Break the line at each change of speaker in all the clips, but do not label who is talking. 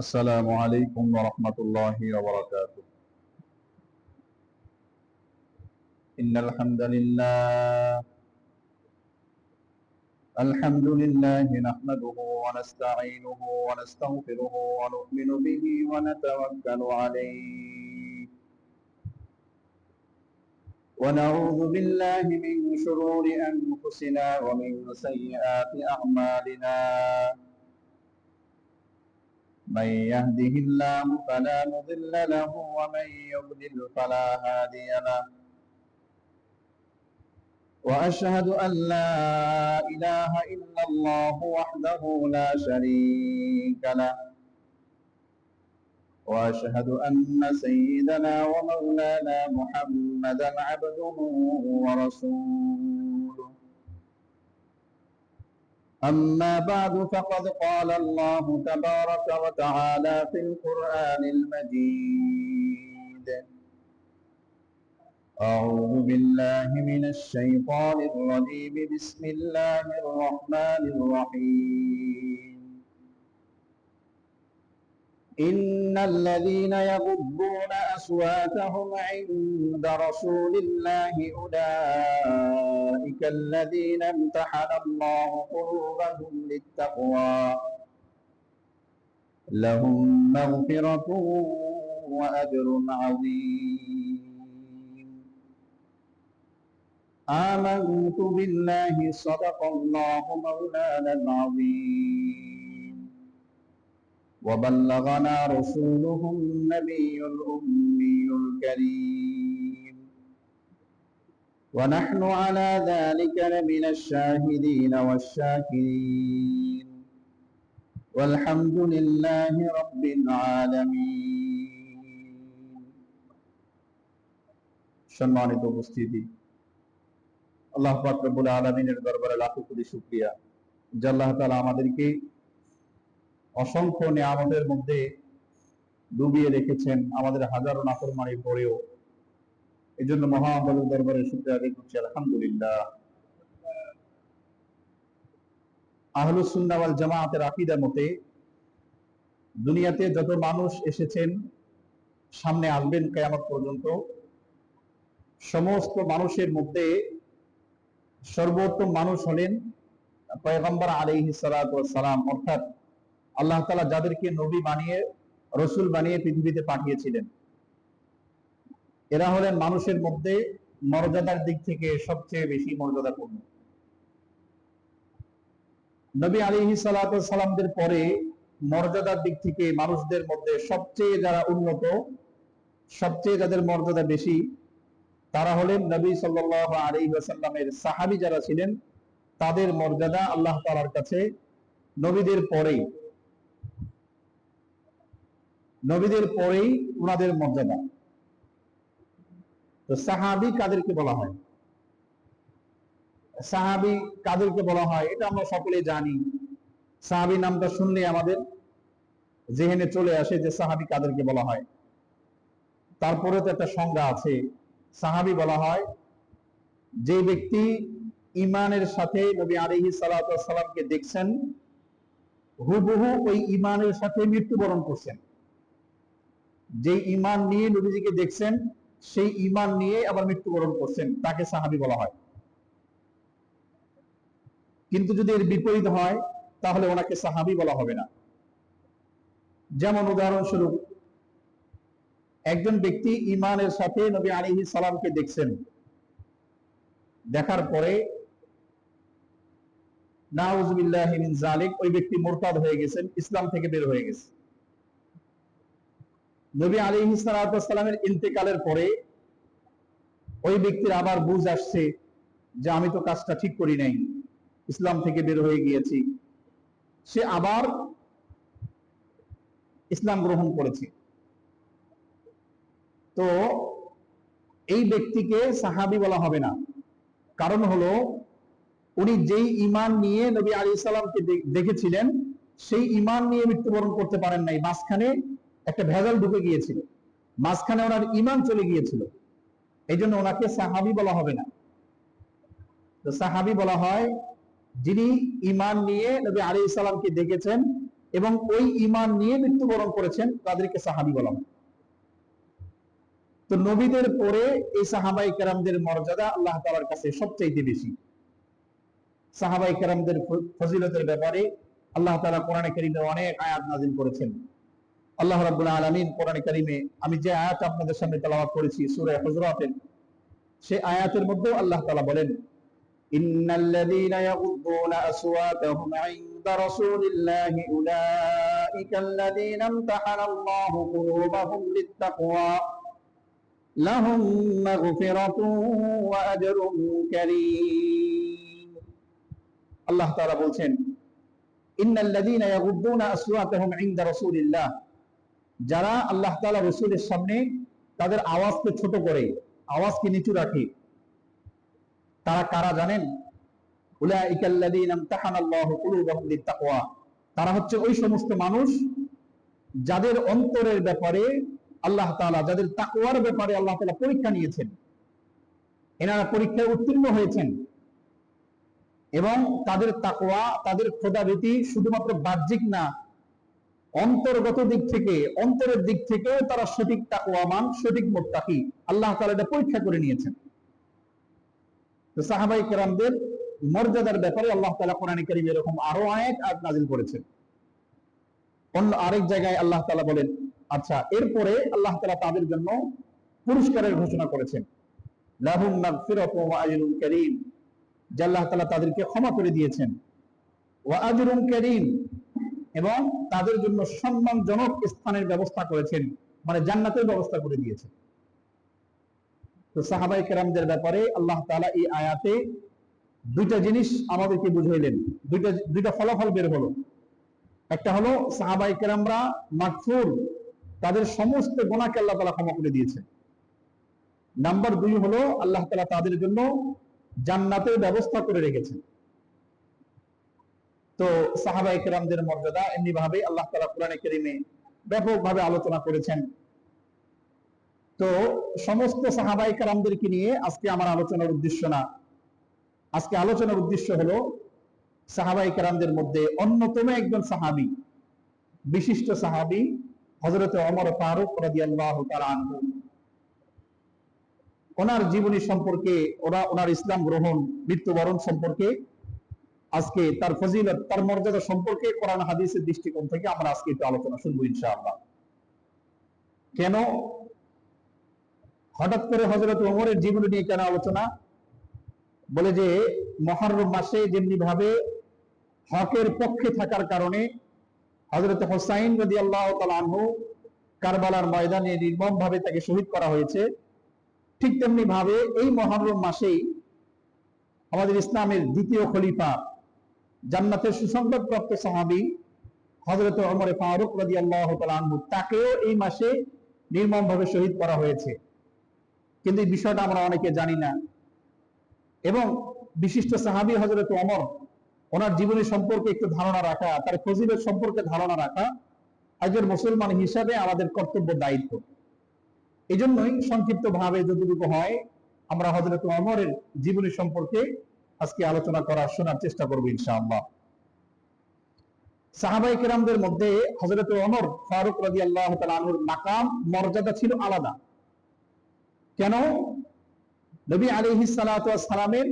আসসালামু আলাইকুম ওয়া রাহমাতুল্লাহি ওয়া বারাকাতুহু। ইন্নাল হামদালিল্লাহি নাহমাদুহু ওয়া নাস্তাঈনুহু ওয়া নাস্তাগফিরুহু ওয়া নু'মিনু বিহি ওয়া নাতাওয়াক্কালু আলাইহি ওয়া নাউযু বিল্লাহি মিন শুরুরি আনফুসিনা ওয়া মিন সাইয়্যাতি আ'মালিনা। من يهده الله فلا مضل له ومن يضلل فلا هادي له وأشهد أن لا إله إلا الله وحده لا شريك له وأشهد أن سيدنا ومولانا محمدا عبده ورسوله. أما بعد فقد قال الله تبارك وتعالى في القرآن المجيد: أعوذ بالله من الشيطان الرجيم. بسم الله الرحمن الرحيم. إن الذين يغضون أصواتهم عند رسول الله أولئك الذين امتحن الله قلوبهم للتقوى لهم مغفرة وأجر عظيم. آمنت بالله صدق الله مولانا العظيم وبلغنا رسوله النبي الأمي الكريم ونحن على ذلك لمن الشاهدين والشاكرين والحمد لله رب العالمين. সম্মানিত উপস্থিতি, আল্লাহ পাক রব্বুল আলামিনের দরবারে লাখো কোটি শুকরিয়া যে আল্লাহ তাআলা আমাদেরকে অসংখ্য নিয়ামতের মধ্যে ডুবিয়ে রেখেছেন, আমাদের হাজারো নাফরমানির পরেও। এই জন্য মহান আল্লাহর দরবারে শুকরিয়া আদায় করছি, আলহামদুলিল্লাহ। আহলুস সুন্নাহ ওয়াল জামাআতের আকীদার মতে দুনিয়াতে যত মানুষ এসেছেন, সামনে আসবেন কিয়ামত পর্যন্ত, সমস্ত মানুষের মধ্যে সর্বোত্তম মানুষ হলেন পয়গম্বর আলাইহিস সালাতু ওয়াস সালাম, অর্থাৎ আল্লাহ তাআলা যাদেরকে নবী বানিয়ে রাসূল বানিয়ে পৃথিবীতে পাঠিয়েছিলেন। এরা হলেন মানুষের মধ্যে মর্যাদার দিক থেকে সবচেয়ে বেশি মর্যাদাপূর্ণ। নবী আলাইহিস সালাতু ওয়াস সালামদের পরে মর্যাদার দিক থেকে মানুষদের মধ্যে সবচেয়ে যারা উন্নত, সবচেয়ে যাদের মর্যাদা বেশি, তারা হলেন নবী সাল্লাল্লাহু আলাইহি ওয়াসাল্লামের সাহাবী যারা ছিলেন, তাদের মর্যাদা আল্লাহ তাআলার কাছে নবীদের পরেই ওনাদের মর্যাদা। তো সাহাবী কাদেরকে বলা হয়? সাহাবী কাদেরকে বলা হয় এটা আমরা সকলে জানি। সাহাবী নামটা শুনলে আমাদের যেহেনে চলে আসে যে সাহাবী কাদেরকে বলা হয়। তারপরে তো একটা সংজ্ঞা আছে। সাহাবী বলা হয় যে ব্যক্তি ঈমানের সাথে নবী আলাইহিস সালাতু ওয়াস সালামকে দেখছেন, হুবহু ওই ঈমানের সাথে মৃত্যুবরণ করছেন। যে ঈমান নিয়ে নবীজিকে দেখছেন, সেই ঈমান নিয়ে আবার মৃত্যুবরণ করছেন, তাকে সাহাবী বলা হয়। কিন্তু যদি এর বিপরীত হয় তাহলে ওনাকে সাহাবী বলা হবে না। যেমন উদাহরণস্বরূপ, একজন ব্যক্তি ঈমানের সাথে নবী আলাইহিস সালামকে দেখছেন, দেখার পরে নাউযুবিল্লাহি মিন যালিক ওই ব্যক্তি মুরতাদ হয়ে গেছেন, ইসলাম থেকে বের হয়ে গেছে। নবী আলাইহিস সালাতু ওয়াস সালামের ইন্তেকালের পরে ওই ব্যক্তির আবার বুঝ আসছে যে আমি তো কাজটা ঠিক করি নাই, ইসলাম থেকে বের হয়ে গিয়েছি। সে আবার ইসলাম গ্রহণ করেছে। তো এই ব্যক্তিকে সাহাবী বলা হবে না। কারণ হলো, উনি যেই ঈমান নিয়ে নবী আলাইহিস সালামকে দেখেছিলেন, সেই ঈমান নিয়ে মৃত্যুবরণ করতে পারেন নাই। মাঝখানে একটা ভেজাল ঢুকে গিয়েছিল, মাঝখানে ওনার ঈমান চলে গিয়েছিল। এই জন্য ওনাকে সাহাবী বলা হবে না। তো সাহাবী বলা হয় যিনি ঈমান নিয়ে নবী আলাইহিস সালামকে দেখেছেন, এবং ওই ঈমান নিয়ে মৃত্যুবরণ করেছেন তাদেরকে সাহাবী বলা হয়। তো নবীদের পরে এই সাহাবায়ে কেরামদের মর্যাদা আল্লাহ তাআলার কাছে সবচেয়ে বেশি। সাহাবায়ে কেরামদের ফজিলতের ব্যাপারে আল্লাহ তাআলা কোরআনে কারীমে অনেক আয়াত নাযিল করেছেন। আল্লাহ রাব্বুল আলামিন কোরআনে কারীমে আমি যে আয়াত আপনাদের সামনে তেলাওয়াত করেছি সূরা হুজুরাতের, সেই আয়াতের মধ্যেও আল্লাহ তাআলা বলেন, ইন্নাল্লাযীনা ইয়াগুদ্দুনা আসওয়াতাহুম ইনদা রাসূলিল্লাহি উলাইকাল্লাযীনা ইমতাহানাল্লাহু কুলুবাহুম লিত্তাকওয়া লাহুম মাগফিরাতুন ওয়া আজরুন কারীম। আল্লাহ তাআলা বলছেন, ইন্নাল্লাযীনা ইয়াগুদ্দুনা আসওয়াতাহুম ইনদা রাসূলিল্লাহ, যারা আল্লাহ তাআলা রাসূলের সামনে তাদের আওয়াজকে ছোট করে, আওয়াজকে নিচু রাখে, তারা কারা জানেন? উলাইকাল্লাযীনা ইমতাহানাল্লাহু কুলুবাহুম লিত্তাকওয়া, তারা হচ্ছে ওই সমস্ত মানুষ যাদের অন্তরের ব্যাপারে আল্লাহ তাআলা, যাদের তাকওয়ার ব্যাপারে আল্লাহ তাআলা পরীক্ষা নিয়েছেন, এনারা পরীক্ষায় উত্তীর্ণ হয়েছেন এবং তাদের তাকওয়া, তাদের খোদাভীতি শুধুমাত্র বাহ্যিক না, অন্তর্গত দিক থেকে, অন্তরের দিক থেকেও তারা সঠিক তাকওয়ামান, সঠিক মুত্তাকি। আল্লাহ তাআলা এটা পরীক্ষা করে নিয়েছেন। তো সাহাবায়ে কেরামদের মর্যাদার ব্যাপারে আল্লাহ তাআলা কোরআনে কারীমে এরকম আরো আয়াত নাযিল করেছেন। অন্য আরেক জায়গায় আল্লাহ তাআলা বলেন, আচ্ছা এরপরে আল্লাহ তাআলা তাদের জন্য পুরস্কারের ঘোষণা করেছেন, লাহুম মাগফিরাতুন ওয়া আজরুন কারীম, যে আল্লাহ তাআলা তাদেরকে ক্ষমা করে দিয়েছেন, ওয়া আজরুন কারীম, এবং তাদের জন্য সম্মানজনক স্থানের ব্যবস্থা করেছেন, মানে জান্নাতের ব্যবস্থা করে দিয়েছেন। তো সাহাবায়ে কেরামদের ব্যাপারে আল্লাহ তাআলা এই আয়াতে দুইটা জিনিস আমাদেরকে বুঝাইলেন, দুইটা ফলাফল বের হলো। একটা হলো সাহাবায়ে কেরামরা মাগফুর, তাদের সমস্ত গুনাহকে আল্লাহ তাআলা ক্ষমা করে দিয়েছেন। নাম্বার 2 হলো আল্লাহ তাআলা তাদের জন্য জান্নাতের ব্যবস্থা করে রেখেছেন। তো সাহাবায়ে কেরামদের মর্যাদা এমনি ভাবে আল্লাহ তাআলা কোরআনে কারীমে ব্যাপকভাবে আলোচনা করেছেন। তো সমস্ত সাহাবায়ে কেরামদেরকে নিয়ে আজকে আমার আলোচনার উদ্দেশ্য না। আজকে আলোচনার উদ্দেশ্য হলো সাহাবায়ে কেরামদের মধ্যে অন্যতম একজন সাহাবী, বিশিষ্ট সাহাবী হযরত ওমর ফারুক রাদিয়াল্লাহু তাআলা আনহু, ওনার জীবনী সম্পর্কে, ওনার ইসলাম গ্রহণ, মৃত্যুবরণ সম্পর্কে, আজকে তার ফজিলত, তার মর্যাদা সম্পর্কে কোরআন হাদিসের দৃষ্টিকোণ থেকে আমরা আজকে একটু আলোচনা শুনবো ইনশাআল্লাহ। কেন হঠাৎ করে হযরত ওমরের জীবনী নিয়ে কেন আলোচনা? বলে যে মুহররম মাসে যেমনি ভাবে হকের পক্ষে থাকার কারণে হযরত হুসাইন রাদিয়াল্লাহু তাআলা আনহু কারবালার ময়দানে নির্মমভাবে তাকে শহীদ করা হয়েছে, ঠিক তেমনি ভাবে এই মুহররম মাসেই আমাদের ইসলামের দ্বিতীয় খলিফা, জান্নাতের সুসংবাদপ্রাপ্ত সাহাবী হযরত ওমর ফারুক রাদিয়াল্লাহু তাআলা আনহু, তাকেও এই মাসে নির্মমভাবে শহীদ করা হয়েছে। কিন্তু এই বিষয়টা আমরা অনেকে জানি না। এবং বিশিষ্ট সাহাবী হযরত ওমর, ওনার জীবনী সম্পর্কে একটু ধারণা রাখা, তার ফজিলত সম্পর্কে ধারণা রাখা একজন মুসলমান হিসাবে আমাদের কর্তব্য, দায়িত্ব। এই জন্যই সংক্ষিপ্ত ভাবে যতটুকু হয় আমরা হযরত ওমরের জীবনী সম্পর্কে আজকে আলোচনা করার, শোনার চেষ্টা করব ইনশাআল্লাহ। সাহাবায়ে কেরামদের মধ্যে হযরত ওমর ফারুক রাদিয়াল্লাহু তাআলা আনহুর মাকাম, মর্যাদা ছিল আলাদা। কেন? নবী আলাইহিস সালাতু ওয়াস সালামের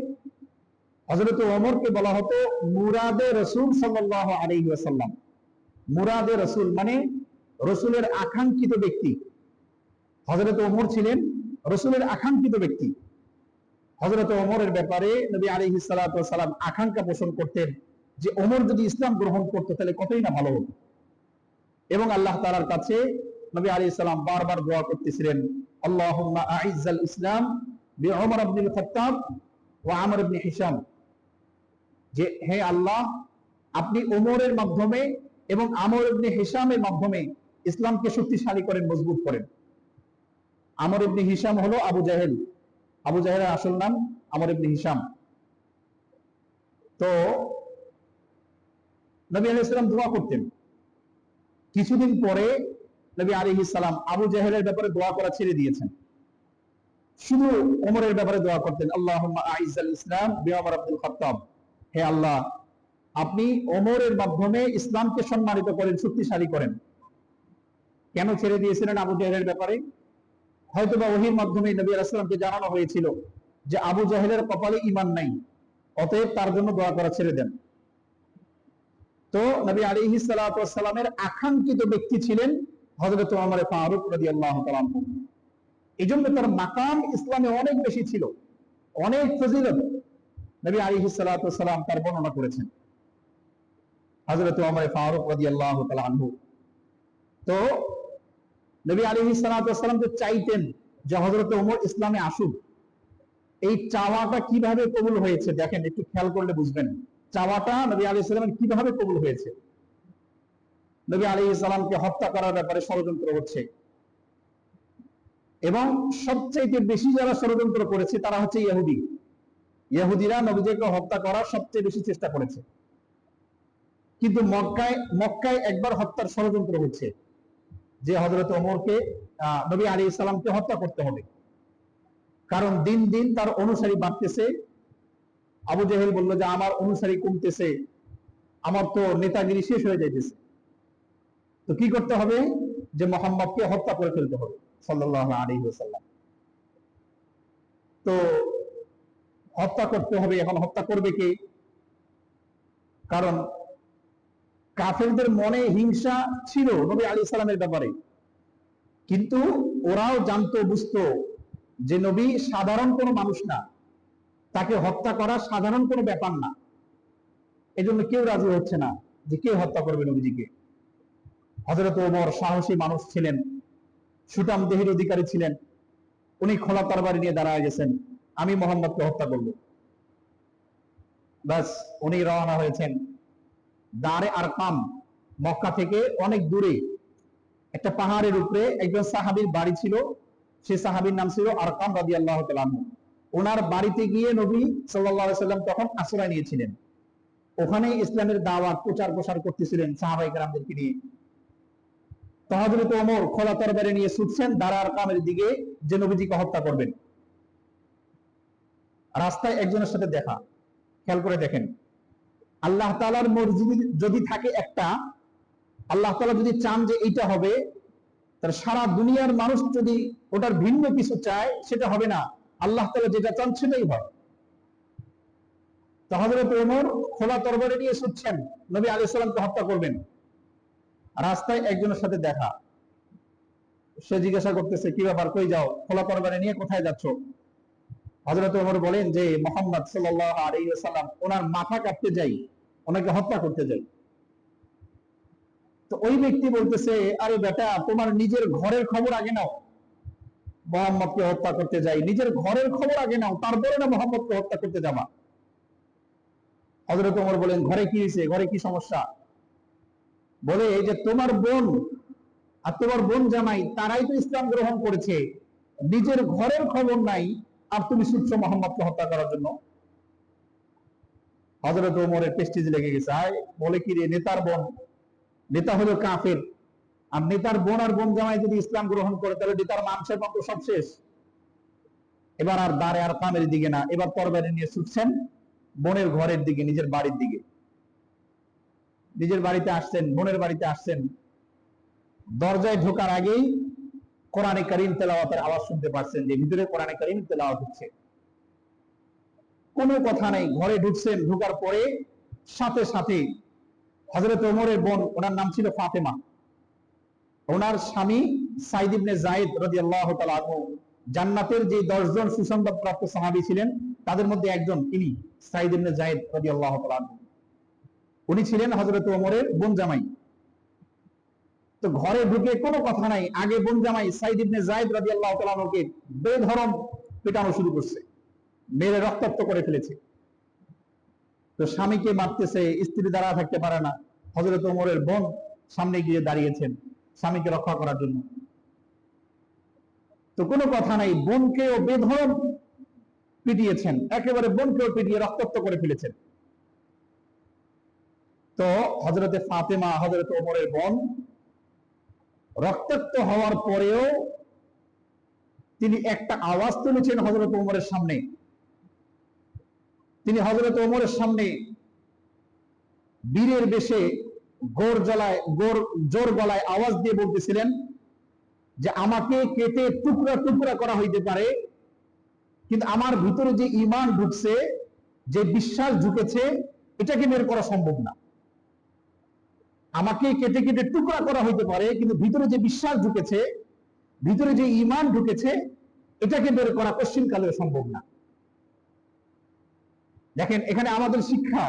হযরত ওমরকে বলা হতো মুরাদে রাসূল সাল্লাল্লাহু আলাইহি ওয়াসাল্লাম। মুরাদে রাসূল মানে রাসূলের আকাঙ্ক্ষিত ব্যক্তি। হযরত ওমর ছিলেন রাসূলের আকাঙ্ক্ষিত ব্যক্তি। হযরত ওমরের ব্যাপারে নবী আলাইহিস সালাতু ওয়াস সালাম আকাঙ্ক্ষা পোষণ করতেন যে ওমর যদি ইসলাম গ্রহণ করতো তাহলে কতই না ভালো হতো। এবং আল্লাহ তাআলার কাছে নবী আলাইহিস সালাম বারবার দোয়া করতেছিলেন, আল্লাহুম্মা আইজ্জাল ইসলাম বিউমর ইবনুল খাত্তাব ওয়া আমর ইবনে হিশাম, যে হে আল্লাহ, আপনি ওমরের মাধ্যমে এবং আমর ইবনে হিশামের মাধ্যমে ইসলামকে শক্তিশালী করেন, মজবুত করেন। আমর ইবনে হিশাম হলো আবু জাহেল, আবু জাহেলের আসল নাম আমর ইবনে হিশাম। তো নবী আলাইহিস সালাম দোয়া করতেন। কিছুদিন পরে নবী আলাইহিস সালাম আবু জাহেলের ব্যাপারে দোয়া করা ছেড়ে দিয়েছেন, শুধু ওমরের ব্যাপারে দোয়া করতেন, আল্লাহুম্মা আইজ্জাল ইসলাম বিউমর ইবনুল খাত্তাব, হে আল্লাহ, আপনি ওমরের মাধ্যমে ইসলামকে সম্মানিত করেন, শক্তিশালী করেন। কেন ছেড়ে দিয়েছিলেন আবু জাহেলের ব্যাপারে? হয়তোবা ওহীর মাধ্যমে নবী আলাইহিস সালামকে জানানো হয়েছিল যে আবু জাহেলের কপালে ঈমান নাই, অতএব তার জন্য দোয়া করা ছেড়ে দেন। তো নবী আলাইহিস সালাতু ওয়াস সালামের আকাঙ্ক্ষিত ব্যক্তি ছিলেন হযরত ওমর ফারুক রাদিয়াল্লাহু তাআলা আনহু। এজন্য তার মাকাম ইসলামে অনেক বেশি ছিল, অনেক ফজিলত নবী আলাইহিস সালাতু ওয়াস সালাম তার বর্ণনা করেছেন হযরত ওমর ফারুক রাদিয়াল্লাহু তাআলা আনহু। তো নবী আলাইহিস সালাতু ওয়াস সালাম তো চাইতেন যে হযরত ওমর ইসলামে আসুক। এই চাওয়াটা কিভাবে কবুল হয়েছে দেখেন, একটু খেয়াল করলে বুঝবেন চাওয়াটা নবী আলাইহিস সালামের কিভাবে কবুল হয়েছে। নবী আলাইহিস সালামকে হত্যা করার ব্যাপারে ষড়যন্ত্র হচ্ছে, এবং সবচেয়ে বেশি যারা ষড়যন্ত্র করেছে তারা হচ্ছে ইহুদি। ইহুদিরা নবীজিকে হত্যা করার সবচেয়ে বেশি চেষ্টা করেছে। কিন্তু মক্কায় একবার হত্যার ষড়যন্ত্র হচ্ছে যে হযরত ওমরকে, নবী আলাইহিস সালামকে হত্যা করতে হবে, কারণ দিন দিন তার অনুসারী বাড়তেছে। আবু জেহেল বলল যে আমার অনুসারী কমতেছে, আমার তো নেতাগিরি শেষ হয়ে যাইতেছে, তো কি করতে হবে, যে মুহাম্মদকে হত্যা করে ফেলতে হবে সাল্লাল্লাহু আলাইহি ওয়াসাল্লাম। তো হত্যা করতে হবে। এখন হত্যা করবে কে? কারণ কাফেরদের মনে হিংসা ছিল নবী আলাইহিস সালামের ব্যাপারে, কিন্তু ওরাও জানতো, বুঝতো যে নবী সাধারণ কোনো মানুষ না, তাকে হত্যা করা সাধারণ কোনো ব্যাপার না। এজন্য কেউ রাজি হচ্ছে না যে কে হত্যা করবে নবীজিকে। হযরত ওমর সাহসী মানুষ ছিলেন, সুঠাম দেহের অধিকারী ছিলেন। উনি খোলা তরবারি নিয়ে দাঁড়ায় গেছেন, আমি মুহাম্মদকে হত্যা করব। বাস, উনি রওনা হয়েছেন। দারে আরকাম মক্কা থেকে অনেক দূরে একটা পাহাড়ের উপরে একজন সাহাবীর বাড়ি ছিল। সেই সাহাবীর নাম ছিল আরকাম রাদিয়াল্লাহু তাআলা আনহু। ওনার বাড়িতে গিয়ে নবী সাল্লাল্লাহু আলাইহি সাল্লাম তখন আশ্রয় নিয়েছিলেন। ওখানে ইসলামের দাওয়াত প্রচার প্রসার করতেছিলেন সাহাবায়ে কেরামদেরকে নিয়ে। তো হযরত ওমর খোলা তরবারি নিয়ে ছুটছেন দারে আরকামের দিকে, যে নবীজিকে হত্যা করবেন। রাস্তায় একজনের সাথে দেখা। খেয়াল করে দেখেন, আল্লাহ তাআলার মর্জি যদি থাকে একটা, আল্লাহ তাআলা যদি চান যে এইটা হবে, তার সারা দুনিয়ার মানুষ যদি ওটার ভিন্ন কিছু চায় সেটা হবে না। আল্লাহ তাআলা যেটা চান সেটাই হয়। তো হযরত ওমর খোলা তরবারি নিয়ে ছুটছেন, নবী আলাইহিস সালামকে হত্যা করবেন। রাস্তায় একজনের সাথে দেখা। সে জিজ্ঞাসা করতেছে, কি ব্যাপার, কই যাও, খোলা তরবারি নিয়ে কোথায় যাচ্ছ? হযরত ওমর বলেন যে মুহাম্মদ সাল্লাল্লাহু আলাইহি ওয়াসাল্লাম ওনার মাথা কাটতে যাই, ওনাকে হত্যা করতে যাই। তো ওই ব্যক্তি বলতেছে, আরে বেটা, তোমার নিজের ঘরের খবর আগে নাও, মুহাম্মদকে হত্যা করতে যাই, নিজের ঘরের খবর আগে নাও, তারপরে না মুহাম্মদকে হত্যা করতে যাবা। হযরত ওমর বলেন, ঘরে কি হয়েছে, ঘরে কি সমস্যা? বলে, এই যে তোমার বোন আর তোমার বোন জামাই, তারাই তো ইসলাম গ্রহণ করেছে, নিজের ঘরের খবর নাই, আর তুমি ছুটছো মুহাম্মদকে হত্যা করার জন্য। হযরত ওমরের প্রেস্টিজ লেগে গেছে। বলে, কি রে, নেতার বোন, নেতা হলো কাফের, আর নেতার বোন আর বোন জামাই যদি ইসলাম গ্রহণ করে, তাহলে নেতার মানুষের পক্ষ সব শেষ। এবার আর দারে আর কামের দিকে না, এবার তরবারি নিয়ে ছুটছেন বোনের ঘরের দিকে, নিজের বাড়ির দিকে। নিজের বাড়িতে আসছেন, বোনের বাড়িতে আসছেন, দরজায় ঢোকার আগেই কোরআনে কারীম তেলাওয়াতের আওয়াজ শুনতে পাচ্ছেন, যে ভিতরে কোরআনে কারীম তেলাওয়াত হচ্ছে। কোনো কথা নাই, ঘরে ঢুকছেন, ঢোকার পরে সাথে সাথে হযরত ওমরের বোন, ওনার নাম ছিল ফাতেমা, ওনার স্বামী সাইদ ইবনে যায়েদ রাদিয়াল্লাহু তাআলা আনহু, জান্নাতের যে 10 জন সুসংবাদপ্রাপ্ত সাহাবী ছিলেন তাদের মধ্যে একজন তিনি সাইদ ইবনে যায়েদ রাদিয়াল্লাহু তাআলা আনহু। উনি ছিলেন হযরত ওমরের বোন জামাই। তো ঘরে ঢুকে কোনো কথা নাই, আগে বোন জামাই সাইদ ইবনে যায়েদ রাদিয়াল্লাহু তাআলা আনহুকে বেধড়ক পেটানো শুরু করছে, মেরে রক্তাক্ত করে ফেলেছে। তো স্বামীকে মারতেছে, স্ত্রী দাঁড়া থাকতে পারে না। হযরত ওমরের বোন সামনে গিয়ে দাঁড়িয়েছেন স্বামীকে রক্ষা করার জন্য। তো কোনো কথা নাই, বোনকেও বেধড়ক পিটিয়েছেন, একেবারে বোনকেও পিটিয়ে রক্তাক্ত করে ফেলেছেন। তো হযরতে ফাতেমা, হযরত ওমরের বোন, রক্তাক্ত হওয়ার পরেও তিনি একটা আওয়াজ তুলেছেন হযরত ওমরের সামনে। তিনি হযরত ওমরের সামনে বীরের বেশে জোর গলায় আওয়াজ দিয়ে বলতেছিলেন যে আমাকে কেটে টুকরা টুকরা করা হইতে পারে, কিন্তু আমার ভিতরে যে ঈমান ঢুকছে, যে বিশ্বাস ঢুকেছে, এটাকে বের করা সম্ভব না। আমাকে কেটে কেটে টুকরা করা হইতে পারে, কিন্তু ভিতরে যে বিশ্বাস ঢুকেছে, ভিতরে যে ঈমান ঢুকেছে, এটাকে বের করা কোশ্চিনকালেও সম্ভব না। দেখেন এখানে আমাদের শিক্ষা,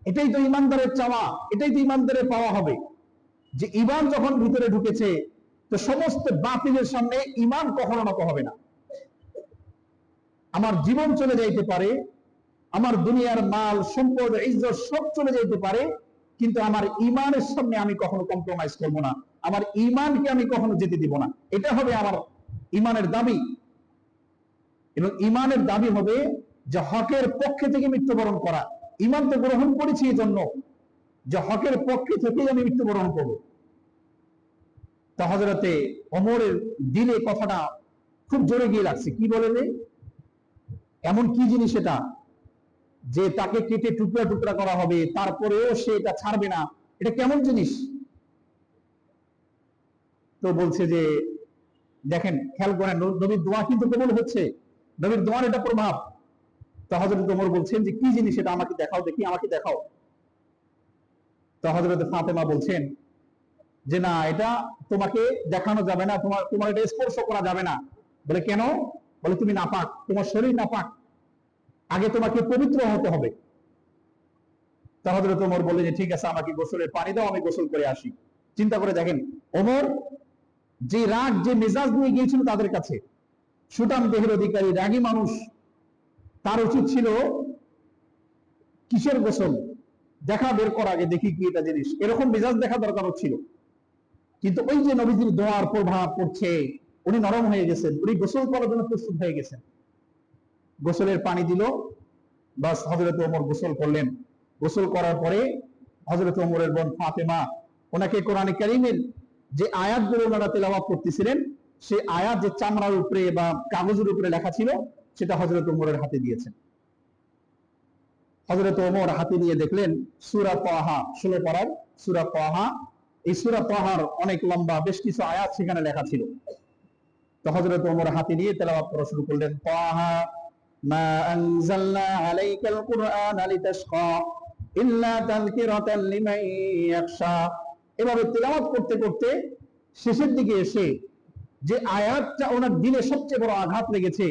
এটাই তো ঈমানদারের চাওয়া, এটাই তো ঈমানদারের পাওয়া হবে, যে ঈমান যখন ভিতরে ঢুকেছে, তো সমস্ত বাতিলের সামনে ঈমান কখনো নত হবে না। আমার জীবন চলে যাইতে পারে, আমার দুনিয়ার মাল সম্পদ ইজ্জত সব চলে যাইতে পারে, কিন্তু আমার ঈমানের সামনে আমি কখনো কম্প্রোমাইজ করব না, আমার ঈমানকে আমি কখনো যেতে দিব না। এটা হবে আমার ঈমানের দাবি। এবং ঈমানের দাবি হবে যে হকের পক্ষে থেকে মৃত্যুবরণ করা। ঈমান তো গ্রহণ করেছি এই জন্য যে হকের পক্ষে থেকেই আমি মৃত্যুবরণ করব। তা হযরতে ওমরের দিলে কথাটা খুব জোরে গিয়ে লাগছে। কি বলে রে, এমন কি জিনিস এটা যে তাকে কেটে টুকরা টুকরা করা হবে, তারপরেও সে এটা ছাড়বে না? এটা কেমন জিনিস? তো বলছে যে দেখেন, খেয়াল করেন, নবীর দোয়া কিন্তু কবুল হচ্ছে, নবীর দোয়ার এটা প্রভাব। তো হযরত ওমর বলছেন যে কি জিনিস এটা, আমাকে দেখাও দেখি, আমাকে দেখাও। তো হযরত ফাতেমা বলছেন যে না, এটা তোমাকে দেখানো যাবে না, তোমার এটা স্পর্শ করা যাবে না। বলে কেন? বলে তুমি নাপাক, তোমার শরীর নাপাক, আগে তোমাকে পবিত্র হতে হবে। তা হযরত ওমর বলে যে ঠিক আছে, আমাকে গোসলের পানি দাও, আমি গোসল করে আসি। চিন্তা করে দেখেন, ওমর যে রাগ, যে মেজাজ নিয়ে গিয়েছিল তাদের কাছে, সুঠাম দেহের অধিকারী রাগী মানুষ, তার উচিত ছিল কিসের গোসল দেখা বের করা, আগে দেখি কি এটা জিনিস, এরকম মেজাজ দেখা দরকার ছিল। কিন্তু ওই যে নবীজির দোয়ার প্রভাব পড়ছে, উনি নরম হয়ে গেছেন, উনি গোসল করার জন্য প্রস্তুত হয়ে গেছেন। গোসলের পানি দিল, বাস হযরত ওমর গোসল করলেন। গোসল করার পরে হযরত ওমরের বোন ফাতেমা ওনাকে কোরআনে কারীমের যে আয়াতগুলো ওনারা তেলাওয়াত করতেছিলেন, সেই আয়াত যে চামড়ার উপরে বা কাগজের উপরে লেখা ছিল, সেটা হযরত ওমরের হাতে দিয়েছেন। হযরত ওমর হাতে নিয়ে দেখলেন সূরা তাহা, 16 পারার সূরা তাহা। এই সূরা তাহার অনেক লম্বা, বেশ কিছু আয়াত সেখানে লেখা ছিল। তো হযরত ওমর হাতে নিয়ে তেলাওয়াত করা শুরু করলেন, তাহা মা আনজালনা আলাইকাল কুরআনা লিতাশকা ইল্লা তাযকিরাতাল লিমান ইয়াখশা। এভাবে তেলাওয়াত করতে করতে শেষের দিকে এসে যে আয়াতটা ওনার দিলে সবচেয়ে বড় আঘাত লেগেছে,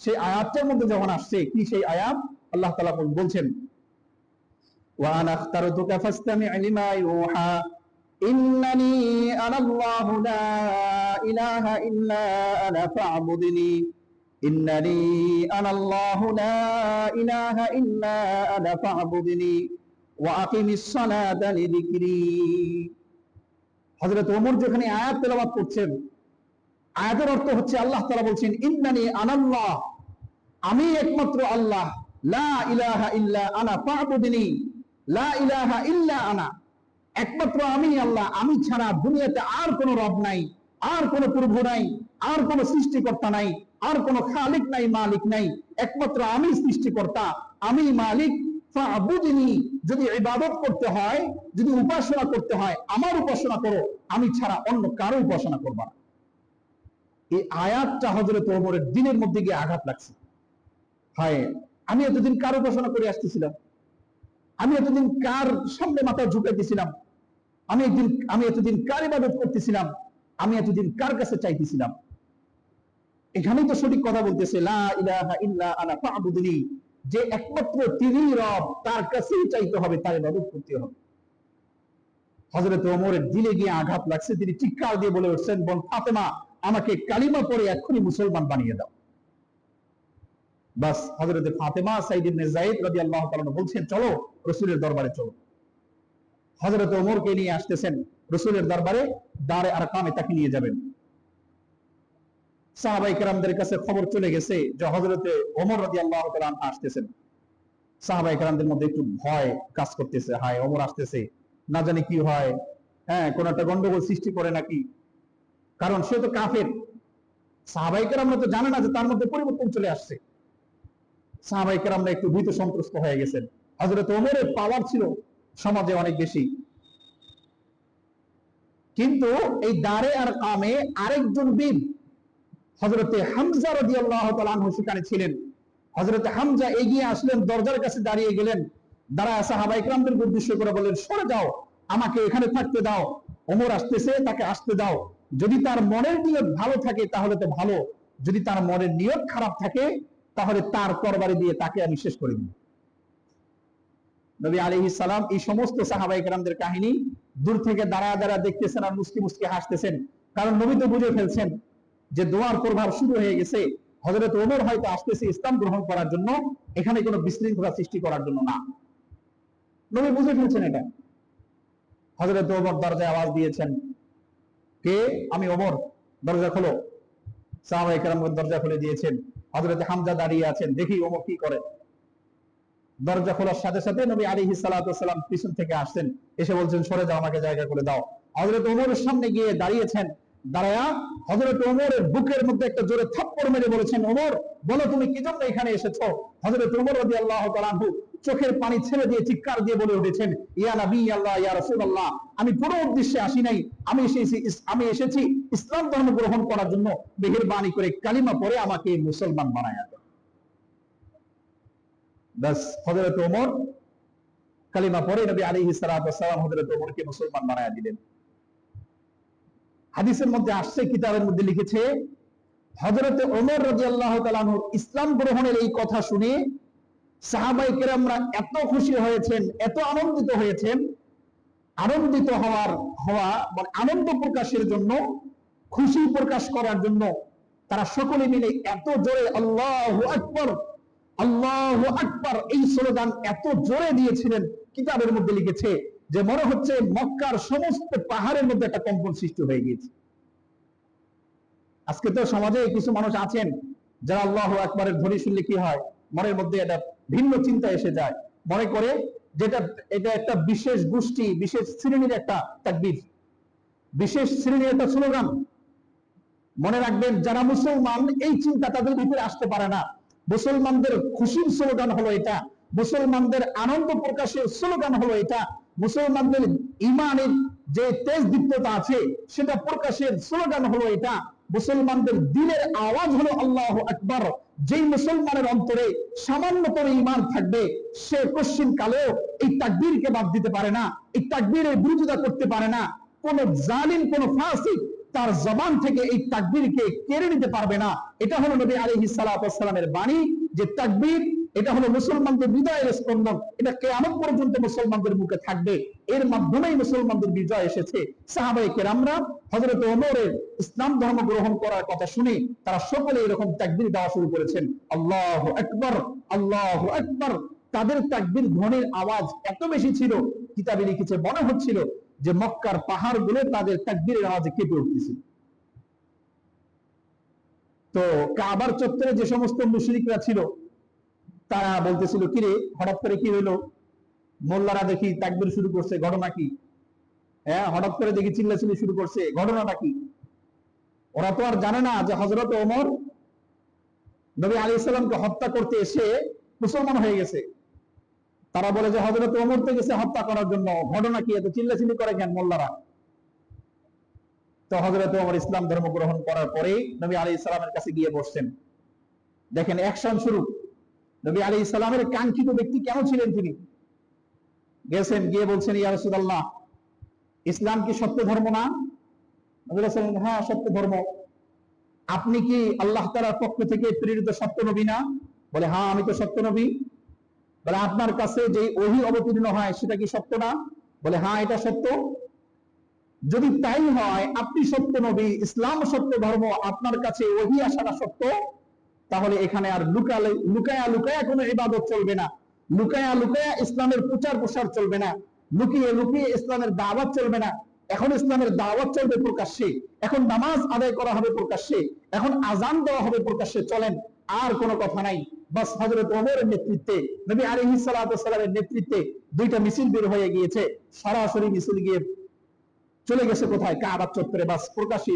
সেই আয়াতটার মধ্যে যখন আসছে, কি সেই আয়াত? আল্লাহ তাআলা বলছেন, ওয়া আনা আখতারতুকা ফাসতামি' লিমা ইউহা ইন্নানি আনাল্লাহু লা ইলাহা ইল্লা আনা ফা'বুদনি ইন্নানি আনাল্লাহু লা ইলাহা ইল্লা আনা ফা'বুদনি ওয়া আকিমিস সালাতা লিযিকরি। হযরত ওমর যেখানে আয়াত তেলাওয়াত করছেন, আয়াতের অর্থ হচ্ছে আল্লাহ তাআলা বলছেন ইন্নানি আনাল্লাহ, আমি একমাত্র আল্লাহ, লা ইলাহা ইল্লা আনা ফা'বুদনি, লা ইলাহা ইল্লা আনা, একমাত্র আমি আল্লাহ, আমি ছাড়া দুনিয়াতে আর কোনো রব নাই, আর কোনো প্রভু নাই, আর কোনো সৃষ্টিকর্তা নাই, আর কোনো খালিক নাই, মালিক নাই, একমাত্র আমি সৃষ্টিকর্তা, আমি মালিক। ফা'বুদনি, যদি ইবাদত করতে হয়, যদি উপাসনা করতে হয়, আমার উপাসনা করো, আমি ছাড়া অন্য কারো উপাসনা করবা না। এই আয়াতটা হযরত ওমরের দিনের মধ্যে গিয়ে আঘাত লাগছে। হায়, আমি এতদিন কার উপাসনা করে আসতেছিলাম, আমি এতদিন কার সামনে মাথা ঝুঁকাইতেছিলাম, আমি এতদিন কার ইবাদত করতেছিলাম, আমি এতদিন কার কাছে চাইতেছিলাম। এখানেই তো সঠিক কথা বলতেছে, লা ইলাহা ইল্লা আনা ফা'বুদনি, যে একমাত্র তিনিই রব, তার কাছেই চাইতে হবে, তার ইবাদত করতে হবে। হযরত ওমরের দিলে গিয়ে আঘাত লাগছে, তিনি চিৎকার দিয়ে বলে উঠছেন, বোন ফাতেমা, আমাকে কালিমা পড়ে এক্ষুনি মুসলমান বানিয়ে দাও। বাস হযরত ফাতেমা সাইদ ইবনে যায়েদ রাদিয়াল্লাহু তাআলা বলছেন, চলো রাসূলের দরবারে চলো। হযরত ওমরকে নিয়ে আসতেছেন রাসূলের দরবারে, দারে আরকামে তাকে নিয়ে যাবেন। সাহাবায়ে কেরামদের কাছে খবর চলে গেছে যে হযরত ওমর রাদিয়াল্লাহু তাআলা আসতেছেন। সাহাবায়ে কেরামদের মধ্যে একটু ভয় কাজ করতেছে, হায় ওমর আসতেছে, না জানি কি হয়, হ্যাঁ কোন একটা গন্ডগোল সৃষ্টি করে নাকি, কারণ সে তো কাফের। সাহাবায়ে কেরামরা তো জানে না যে তার মধ্যে পরিবর্তন চলে আসছে। সাহাবায়ে কেরামরা একটু ভীত সন্ত্রস্ত হয়ে গেছেন। হযরত ওমরের পাওয়ার ছিল সমাজে অনেক বেশি। কিন্তু এই দারে আর কামে আরেকজন বীর হযরতে হামজা রাদিয়াল্লাহু তাআলা আনহু সেখানে ছিলেন। হযরতে হামজা এগিয়ে আসলেন, দরজার কাছে দাঁড়িয়ে গেলেন, দাঁড়ায় সাহাবা ইকরামদের উদ্দেশ্য করে বললেন, সরে যাও, আমাকে এখানে থাকতে দাও, ওমর আসতেছে, তাকে আসতে দাও। যদি তার মনের নিয়ত ভালো থাকে তাহলে তো ভালো, যদি তার মনের নিয়ত খারাপ থাকে তাহলে তার তরবারি দিয়ে তাকে আমি শেষ করে দিই। নবী আলাইহিস সালাম এই সমস্ত সাহাবা ইকরামদের কাহিনী দূর থেকে দাঁড়ায় দাঁড়ায় দেখতেছেন আর মুস্কি মুস্কি হাসতেছেন, কারণ নবী তো বুঝে ফেলছেন যে দোয়ার প্রভাব শুরু হয়ে গেছে। হযরত ওমর হয়তো আসতেছে ইসলাম গ্রহণ করার জন্য, এখানে কোনো বিশৃঙ্খলা সৃষ্টি করার জন্য না। নবী বুঝে ফেলছেন এটা। হযরত ওমর দরজায় আওয়াজ দিয়েছেন, কে? আমি ওমর, দরজা খোলো। সাহাবায়ে কেরাম দরজা খুলে দিয়েছেন। হযরত হামজা দাঁড়িয়ে আছেন, দেখি ওমর কি করে। দরজা খোলার সাথে সাথে নবী আলাইহিস সালাতু ওয়াস সালাম পিছন থেকে আসছেন, এসে বলছেন, সরে যাও, আমাকে জায়গা করে দাও। হযরত ওমরের সামনে গিয়ে দাঁড়িয়েছেন, দাঁড়ায়া হযরত ওমরের বুকের মধ্যে একটা জোরে থাপ্পড় মেরে বলেছেন, ওমর বলো তুমি কি জন্য এখানে এসেছো? হযরত ওমর রাদিয়াল্লাহু তাআলা আনহু চোখের পানি ছেড়ে দিয়ে চিৎকার দিয়ে বলে উঠেছেন, ইয়া নবী আল্লাহ, ইয়া রাসূলুল্লাহ, আমি কোনো উদ্দেশ্যে আসি নাই, আমি এসেছি ইসলাম ধর্ম গ্রহণ করার জন্য। মেহেরবানি করে কালিমা পড়ে আমাকে মুসলমান বানায়া দাও। বাস হযরত ওমর কালিমা পড়ে নবী আলাইহিস সালাতু ওয়াস সালাম হযরত ওমরকে মুসলমান বানায়া দিলেন। হাদিসের মধ্যে আসছে, কিতাবের মধ্যে লিখেছে, হযরত ওমর রাদিয়াল্লাহু তাআলা আনহু ইসলাম গ্রহণের এই কথা শুনে সাহাবায়ে কেরামরা এত খুশি হয়েছেন, এত আনন্দিত হয়েছেন। আনন্দিত হওয়া মানে আনন্দ প্রকাশের জন্য, খুশি প্রকাশ করার জন্য তারা সকলে মিলে এত জোরে আল্লাহু আকবার, আল্লাহু আকবার এই স্লোগান এত জোরে দিয়েছিলেন, কিতাবের মধ্যে লিখেছে যে মনে হচ্ছে মক্কার সমস্ত পাহাড়ের মধ্যে একটা কম্পন সৃষ্টি হয়ে গিয়েছে। আজকে তো সমাজে কিছু মানুষ আছেন যারা আল্লাহু আকবারের ধ্বনি শুনলে কি হয়, মনের মধ্যে একটা ভিন্ন চিন্তা এসে যায়, মনে করে যেটা এটা একটা বিশেষ গোষ্ঠী, বিশেষ শ্রেণীর একটা তাকবীর, বিশেষ শ্রেণীর একটা স্লোগান। মনে রাখবেন, যারা মুসলমান এই চিন্তা তাদের ভিতরে আসতে পারে না। মুসলমানদের খুশির স্লোগান হলো এটা, মুসলমানদের আনন্দ প্রকাশের স্লোগান হলো এটা, মুসলমানদের ইমানের যে তেজদীপ্ততা আছে সেটা প্রকাশের স্লোগান হলো এটা, মুসলমানদের দিলের আওয়াজ হলো আল্লাহু আকবার। যেই মুসলমানের অন্তরে সামান্যতম ঈমান থাকবে সে কোশ্চিন কালেও এই তাকবীরকে বাদ দিতে পারে না, এই তাকবীরের বিরোধিতা করতে পারে না। কোন জালিম, কোন ফাসিক তার জবান থেকে এই তাকবীরকে কেড়ে নিতে পারবে না। এটা হলো নবী আলাইহিস সালাতু ওয়াস সালামের বাণী, যে তাকবীর এটা হলো মুসলমানদের হৃদয়ের স্পন্দন, এটা কিয়ামত পর্যন্ত মুসলমানদের মুখে থাকবে। এর মাধ্যমেই মুসলমানদের বিজয় এসেছে। সাহাবায়ে কেরামরা হযরত ওমরের ইসলাম ধর্ম গ্রহণ করার কথা শুনে তারা সকলে এরকম তাকবীর দেওয়া শুরু করেছেন, আল্লাহু আকবার, আল্লাহু আকবার। তাদের তাকবীর ধ্বনির আওয়াজ এত বেশি ছিল, কিতাবে লিখেছে মনে হচ্ছিল যে মক্কার পাহাড়গুলো তাদের তাকবীরের আওয়াজে কেঁপে উঠতেছিল। তো কাবার চত্বরে যে সমস্ত মুশরিকরা ছিল তারা বলতেছিল, কিরে হঠাৎ করে কি হইলো, মোল্লারা দেখি তাকবীর শুরু করছে, ঘটনা কি? হ্যাঁ, হঠাৎ করে দেখি চিল্লাচিল্লি শুরু করছে, ঘটনাটা কি? ওরা তো আর জানে না যে হযরত ওমর নবী আলাইহিস সালামকে হত্যা করতে এসে মুসলমান হয়ে গেছে। তারা বলে যে হযরত ওমর তো গেছে হত্যা করার জন্য, ঘটনা কি, এত চিল্লাচিল্লি করে কেন মোল্লারা? তো হযরত ওমর ইসলাম ধর্ম গ্রহণ করার পরেই নবী আলাইহিস সালামের কাছে গিয়ে বসছেন। দেখেন অ্যাকশন শুরু। নবী আলাইহিস সালামের কাঙ্ক্ষিত ব্যক্তি কেন ছিলেন তিনি? গেছেন, গিয়ে বলছেন, ইয়া রাসূলুল্লাহ, ইসলাম কি সত্য ধর্ম না? নবী রাসূল বললেন, হ্যাঁ সত্য ধর্ম। আপনি কি আল্লাহ তাআলার পক্ষ থেকে প্রেরিত সত্য নবী না? বলে, হ্যাঁ আমি তো সত্য নবী। বলে, আপনার কাছে যে ওহী অবতীর্ণ হয় সেটা কি সত্য না? বলে, হ্যাঁ এটা সত্য। যদি তাই হয়, আপনি সত্য নবী, ইসলাম সত্য ধর্ম, আপনার কাছে ওহী আসাটা সত্য, তাহলে এখানে আর লুকায়া লুকায়া কোনো ইবাদত চলবে না, লুকায়া লুকায়া ইসলামের প্রচার প্রসার চলবে না, লুকিয়ে লুকিয়ে ইসলামের দাওয়াত চলবে না। এখন ইসলামের দাওয়াত চলবে প্রকাশ্যে, এখন নামাজ আদায় করা হবে প্রকাশ্যে, এখন আজান দেওয়া হবে প্রকাশ্যে। চলেন, আর কোনো কথা নাই। বাস হযরত ওমরের নেতৃত্বে, নবী আলাইহিস সালাতু ওয়াস সালামের নেতৃত্বে দুইটা মিছিল বের হয়ে গিয়েছে। সরাসরি মিছিল গিয়ে চলে গেছে কোথায়? কাবা চত্বরে। বাস প্রকাশ্যে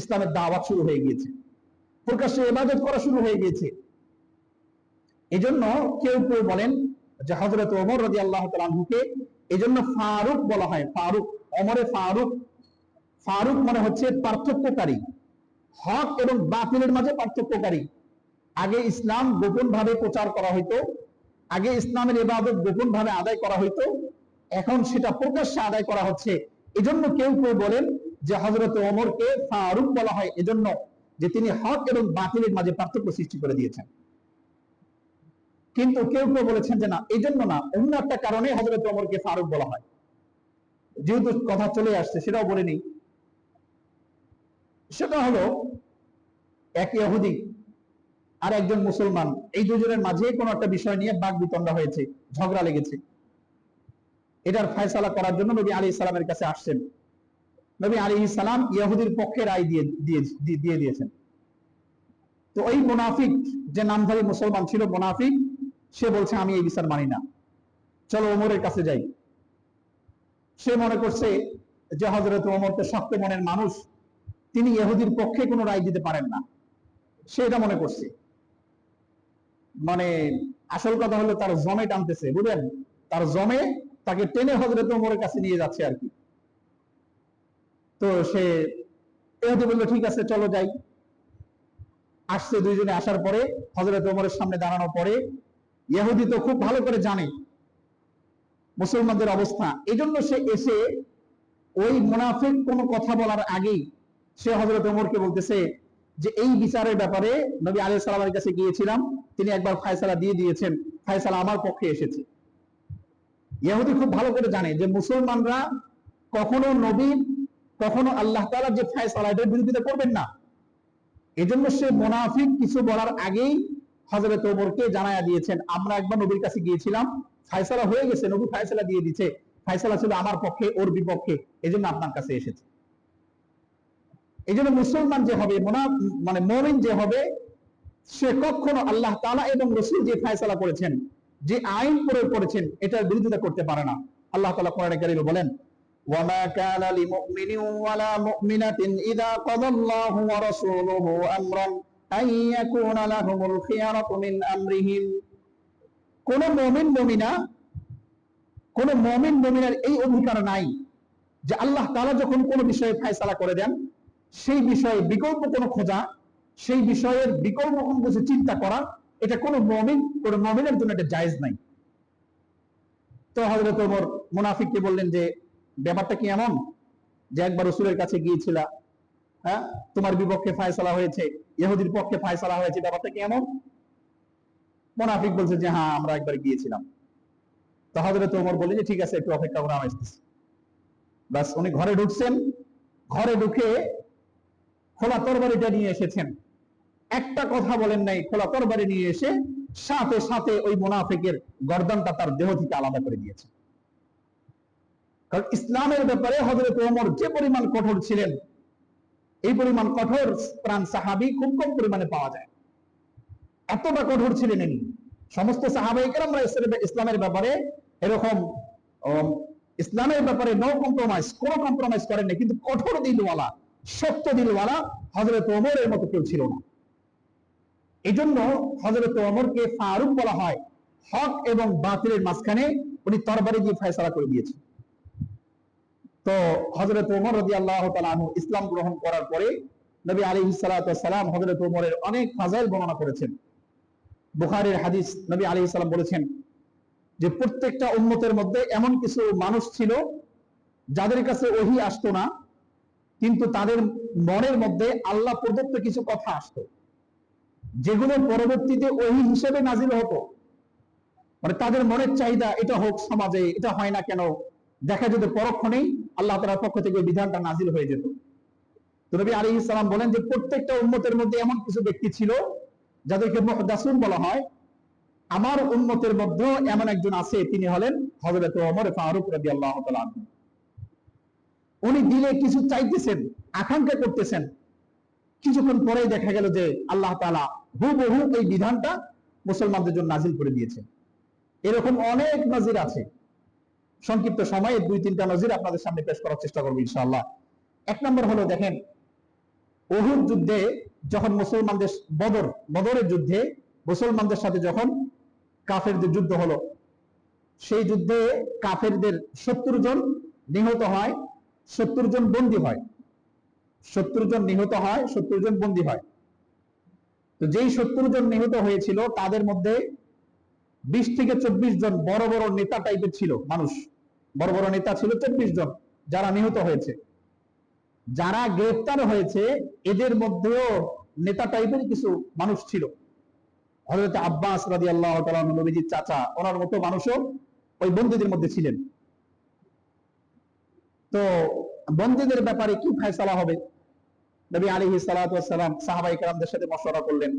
ইসলামের দাওয়াত শুরু হয়ে গিয়েছে, প্রকাশ্যে ইবাদত করা শুরু হয়ে গিয়েছে। এজন্য কেউ কেউ বলেন যে হযরত ওমর রাদিয়াল্লাহু তাআলা আনহুকে এই জন্য ফারুক বলা হয়। ফারুক, ওমরে ফারুক। ফারুক মানে হচ্ছে পার্থক্যকারী, হক এবং বাতিলের মাঝে পার্থক্যকারী। আগে ইসলাম গোপন ভাবে প্রচার করা হইতো, আগে ইসলামের ইবাদত গোপন ভাবে আদায় করা হইতো, এখন সেটা প্রকাশ্যে আদায় করা হচ্ছে। এজন্য কেউ কেউ বলেন যে হযরত ওমরকে ফারুক বলা হয় এজন্য যে তিনি হক এবং বাতিলের মাঝে পার্থক্য সৃষ্টি করে দিয়েছেন। কিন্তু কেউ কেউ বলেছেন যে না, এই জন্য না, অন্য একটা কারণে হযরত ওমরকে ফারুক বলা হয়। যেহেতু কথা চলে আসছে সেটাও বলে নিই। সেটা হলো, এক ইহুদি আর একজন মুসলমান, এই দুজনের মাঝে কোনো একটা বিষয় নিয়ে বাকবিতণ্ডা হয়েছে, ঝগড়া লেগেছে। এটার ফয়সালা করার জন্য নবী আলাইহিস সালামের কাছে আসছেন। নবী আলাইহিস সালাম ইহুদির পক্ষে রায় দিয়ে দিয়েছেন। তো ওই মুনাফিক, যে নামধারী মুসলমান ছিল মুনাফিক, সে বলছে আমি এই বিচার মানি না, চলো ওমরের কাছে যাই। সে মনে করছে যে হযরত ওমর তো শক্ত মনের মানুষ, তিনি ইহুদির পক্ষে কোনো রায় দিতে পারেন না, সে এটা মনে করছে। মানে আসল কথা হলো তার জমে টানতেছে, বুঝলেন, তার জমে তাকে টেনে হযরত ওমরের কাছে নিয়ে যাচ্ছে আর কি। তো সে ইহুদি বলল ঠিক আছে চলো যাই। আসছে, দুইজনে আসার পরে হযরত ওমরের সামনে দাঁড়ানোর পরে ইহুদি তো খুব ভালো করে জানে মুসলমানদের অবস্থা, এজন্য সে এসে ওই মুনাফিক কোনো কথা বলার আগেই সে হযরত ওমরকে বলতেছে যে এই বিচারের ব্যাপারে নবী আলাইহিস সালামের কাছে গিয়েছিলাম, তিনি একবার ফয়সালা দিয়ে দিয়েছেন, ফয়সালা আমার পক্ষে এসেছে। ইহুদি খুব ভালো করে জানে যে মুসলমানরা কখনো নবী, কখনো আল্লাহ তাআলা যে ফয়সালা, এর বিরোধিতা করবেন না। এজন্য সে মুনাফিক কিছু বলার আগেই হযরত ওমরকে জানায়া দিয়েছেন, আমরা একবার নবীর কাছে গিয়েছিলাম, ফয়সালা হয়ে গেছে, নবী ফয়সালা দিয়ে দিয়েছে, ফয়সালা ছিল আমার পক্ষে, ওর বিপক্ষে, এজন্য আপনার কাছে এসেছে। এজন্য মুসলমান যে হবে, মানে মুমিন যে হবে, সে কখনো আল্লাহ তাআলা এবং রাসূল যে ফয়সালা করেছেন, যে আইন প্রয়োগ করেছেন, এটার বিরোধিতা করতে পারে না। আল্লাহ তাআলা কোরআনে কারীমে বলেন, ওয়ামা কানা লিমুমিনিন ওয়ালা মুমিনাতিন ইযা কাদাল্লাহু ওয়া রাসূলুহু আমরান আন ইয়াকুনা লাহুমুল খিয়ারাতু মিন আমরিহিম। কোন মুমিন মুমিনার এই অধিকার নাই যে আল্লাহ তাআলা যখন কোন বিষয়ে ফয়সালা করে দেন, সেই বিষয়ে বিকল্প কোনো খোঁজা, সেই বিষয়ের বিকল্প কোনো কিছু চিন্তা করা, এটা কোনো মুমিনের জন্য এটা জায়েজ নাই। তো হযরত ওমর মুনাফিককে বললেন যে ব্যাপারটা কি এমন যে একবার রাসূলের কাছে গিয়েছিলা, হ্যাঁ, তোমার বিপক্ষে ফয়সালা হয়েছে, ইহুদির পক্ষে ফয়সালা হয়েছে, ব্যাপারটা কি এমন? মুনাফিক বলছে যে হ্যাঁ, আমরা একবার গিয়েছিলাম। তো হযরত ওমর বললেন যে ঠিক আছে, একটু অপেক্ষা করো, আমি আসতেছি। বাস, উনি ঘরে ঢুকছেন, ঘরে ঢুকে খোলা তরবারিটা নিয়ে এসেছেন, একটা কথা বলেন নাই, খোলা তরবারি নিয়ে এসে সাথে সাথে ওই মুনাফিকের গর্দানটা তার দেহ থেকে আলাদা করে দিয়েছে। কারণ ইসলামের ব্যাপারে হযরত ওমর যে পরিমাণ কঠোর ছিলেন, এই পরিমাণ কঠোর প্রাণ সাহাবী খুব কম পরিমাণে পাওয়া যায়। এতটা কঠোর ছিলেন ইনি। সমস্ত সাহাবায়ে কেরামরা ইসলামের ব্যাপারে এরকম ইসলামের ব্যাপারে নো কম্প্রোমাইজ, কোনো কম্প্রোমাইজ করেন না, কিন্তু কঠোর দিলওয়ালা, সত্য দিলওয়ালা হযরত ওমরের মতো কেউ ছিল না। এই জন্য হযরত ওমরকে ফারুক বলা হয়। হক এবং বাতিলের মাঝখানে উনি তরবারি দিয়ে ফয়সালা করে দিয়েছেন। তো হযরত ওমর রাদিয়াল্লাহু তাআলা আনহু ইসলাম গ্রহণ করার পরে নবী আলাইহিস সালাতু ওয়াস সালাম হযরত ওমরের অনেক ফাজাইল বর্ণনা করেছেন। বুখারীর হাদিস, নবী আলাইহিস সালাম বলেছেন যে প্রত্যেকটা উম্মতের মধ্যে এমন কিছু মানুষ ছিল যাদের কাছে ওহী আসতো না, কিন্তু তাদের মনের মধ্যে আল্লাহ প্রদত্ত কিছু কথা আসতো, যেগুলো পরবর্তীতে ওহী হিসেবে নাজিল হতো। মানে তাদের মনের চাহিদা, এটা হোক সমাজে, এটা হয় না কেন, দেখা যেত পরক্ষণেই আল্লাহ তাআলার পক্ষ থেকে বিধানটা নাজিল হয়ে যেত। তো নবী আলাইহিস সালাম বলেন যে প্রত্যেকটা উম্মতের মধ্যে এমন কিছু ব্যক্তি ছিল যাদেরকে মুহদাসুন বলা হয়। আমার উম্মতের মধ্যে এমন একজন আছে, তিনি হলেন হযরত ওমর ফারুক রাদিয়াল্লাহু তাআলা আনহু। উনি দিলে কিছু চাইতেছেন, আকাঙ্ক্ষা করতেছেন, কিছুক্ষণ পরেই দেখা গেল যে আল্লাহ তাআলা হুবহু এই বিধানটা মুসলমানদের জন্য নাজিল করে দিয়েছেন। এরকম অনেক নজির আছে। সংক্ষিপ্ত সময়ে 2-3টা নজির আপনাদের সামনে পেশ করার চেষ্টা করব ইনশাআল্লাহ। এক নম্বর হলো, দেখেন, উহুদ যুদ্ধে যখন মুসলমানদের বদরের যুদ্ধে মুসলমানদের সাথে যখন কাফেরদের যুদ্ধ হলো, সেই যুদ্ধে কাফেরদের 70 জন নিহত হয়, 70 জন বন্দী হয়, 70 জন নিহত হয়, 70 জন বন্দী হয়। তো যেই 70 জন নিহত হয়েছিল তাদের মধ্যে 20 থেকে 24 জন বড় বড় নেতা টাইপের ছিল মানুষ, বড় বড় নেতা ছিল 24 জন যারা নিহত হয়েছে। যারা গ্রেফতার হয়েছে এদের মধ্যেও নেতা টাইপের কিছু মানুষ ছিল। হযরত আব্বাস রাদিয়াল্লাহু তাআলা নবীজির চাচা, ওনার মতো মানুষও ওই বন্দীদের মধ্যে ছিলেন। তো বন্দীদের ব্যাপারে কি ফয়সালা হবে, নবী আলাইহিস সালাতু ওয়াস সালাম সাহাবায়ে কেরামদের সাথে মশওয়ারা করলেন।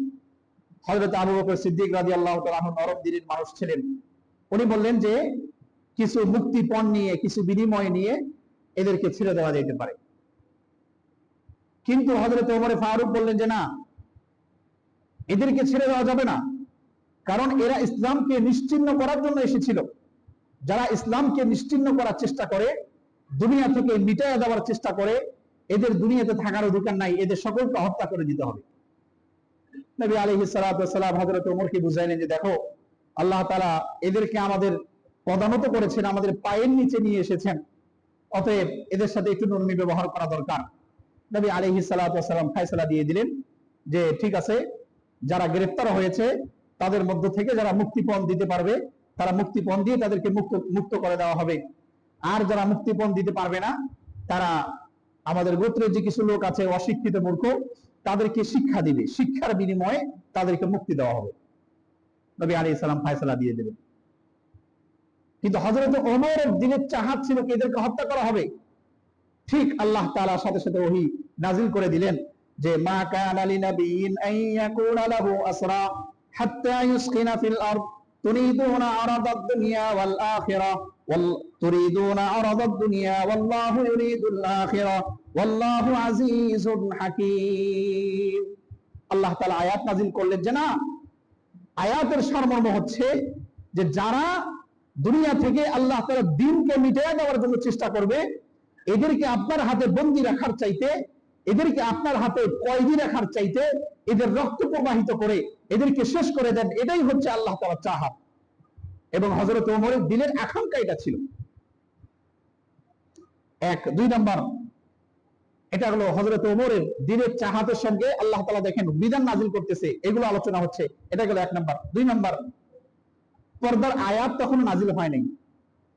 হযরত আবু বকর সিদ্দিক রাদিয়াল্লাহু তাআলা নরম দিনের মানুষ ছিলেন। উনি বললেন যে কিছু মুক্তিপণ নিয়ে, কিছু বিনিময় নিয়ে এদেরকে ছেড়ে দেওয়া যেতে পারে। কিন্তু হযরত ওমর ফারুক বললেন যে না, এদেরকে ছেড়ে দেওয়া যাবে না, কারণ এরা ইসলামকে নিশ্চিহ্ন করার জন্য এসেছিল। যারা ইসলামকে নিশ্চিহ্ন করার চেষ্টা করে, দুনিয়া থেকে মিটাইয়া দেওয়ার চেষ্টা করে, এদের দুনিয়াতে থাকার অধিকার নাই, এদের সকলকে হত্যা করে দিতে হবে। নবী আলাইহিস সালাতু ওয়াস সালাম হযরত ওমরকে বুঝাইলেন যে দেখো, আল্লাহ তাআলা এদেরকে আমাদের পদানত করেছেন, আমাদের পায়ের নিচে নিয়ে এসেছেন, অতএব এদের সাথে একটু নরমি ব্যবহার করা দরকার। নবী আলাইহিস সালাতু ওয়াস সালাম ফয়সালা দিয়ে দিলেন যে ঠিক আছে, যারা গ্রেফতার হয়েছে তাদের মধ্য থেকে যারা মুক্তিপণ দিতে পারবে তারা মুক্তিপণ দিয়ে তাদেরকে মুক্ত করে দেওয়া হবে। আর যারা মুক্তিপণ দিতে পারবে না, তারা আমাদের গোত্রের যে কিছু লোক আছে অশিক্ষিত মূর্খ, তাদেরকে শিক্ষা দিবে, শিক্ষার বিনিময়ে তাদেরকে মুক্তি দেওয়া হবে। নবী আলাইহিস সালাম ফয়সালা দিয়ে দিলেন। কিন্তু হযরত ওমরের দিনের চাহাত ছিল কি এদেরকে হত্যা করা হবে। ঠিক আল্লাহ তাআলার সাথে সাথে ওহী নাযিল করে দিলেন যে মা কানা লিনাবিয়্যিন আন ইয়াকুনা লাহু আসরা হাত্তা ইউসকিনা ফিল আরদ তুরিদুনা আরাদাদ দুনিয়া ওয়াল আখিরাহ তুরিদুনা আরাদাদ দুনিয়া ওয়াল্লাহু ইউরিদুল আখিরাহ ওয়াল্লাহু আজিজুন হাকীম। আল্লাহ তাআলা আয়াত নাযিল করলেন যে না, আয়াতের সারমর্ম হচ্ছে যে যারা দুনিয়া থেকে আল্লাহ তাআলার দ্বীনকে মিটিয়ে দেওয়ার জন্য চেষ্টা করবে, এদেরকে আপনার হাতে বন্দী রাখার চাইতে, এদেরকে আপনার হাতে কয়েদি রাখার চাইতে এদের রক্ত প্রবাহিত করে এদেরকে শেষ করে দেন, এটাই হচ্ছে আল্লাহ তাআলার চাহাত। এবং হযরত ওমরের দিলের আকাঙ্ক্ষা এটা ছিল। এক, দুই নাম্বার, এটা হলো হযরত ওমরের দিলের চাহাতের সঙ্গে আল্লাহ তাআলা দেখেন বিধান নাযিল করতেছে, এগুলো আলোচনা হচ্ছে, এটা গেল এক নাম্বার। দুই নাম্বার, পর্দার আয়াত তখন নাযিল হয় নাই।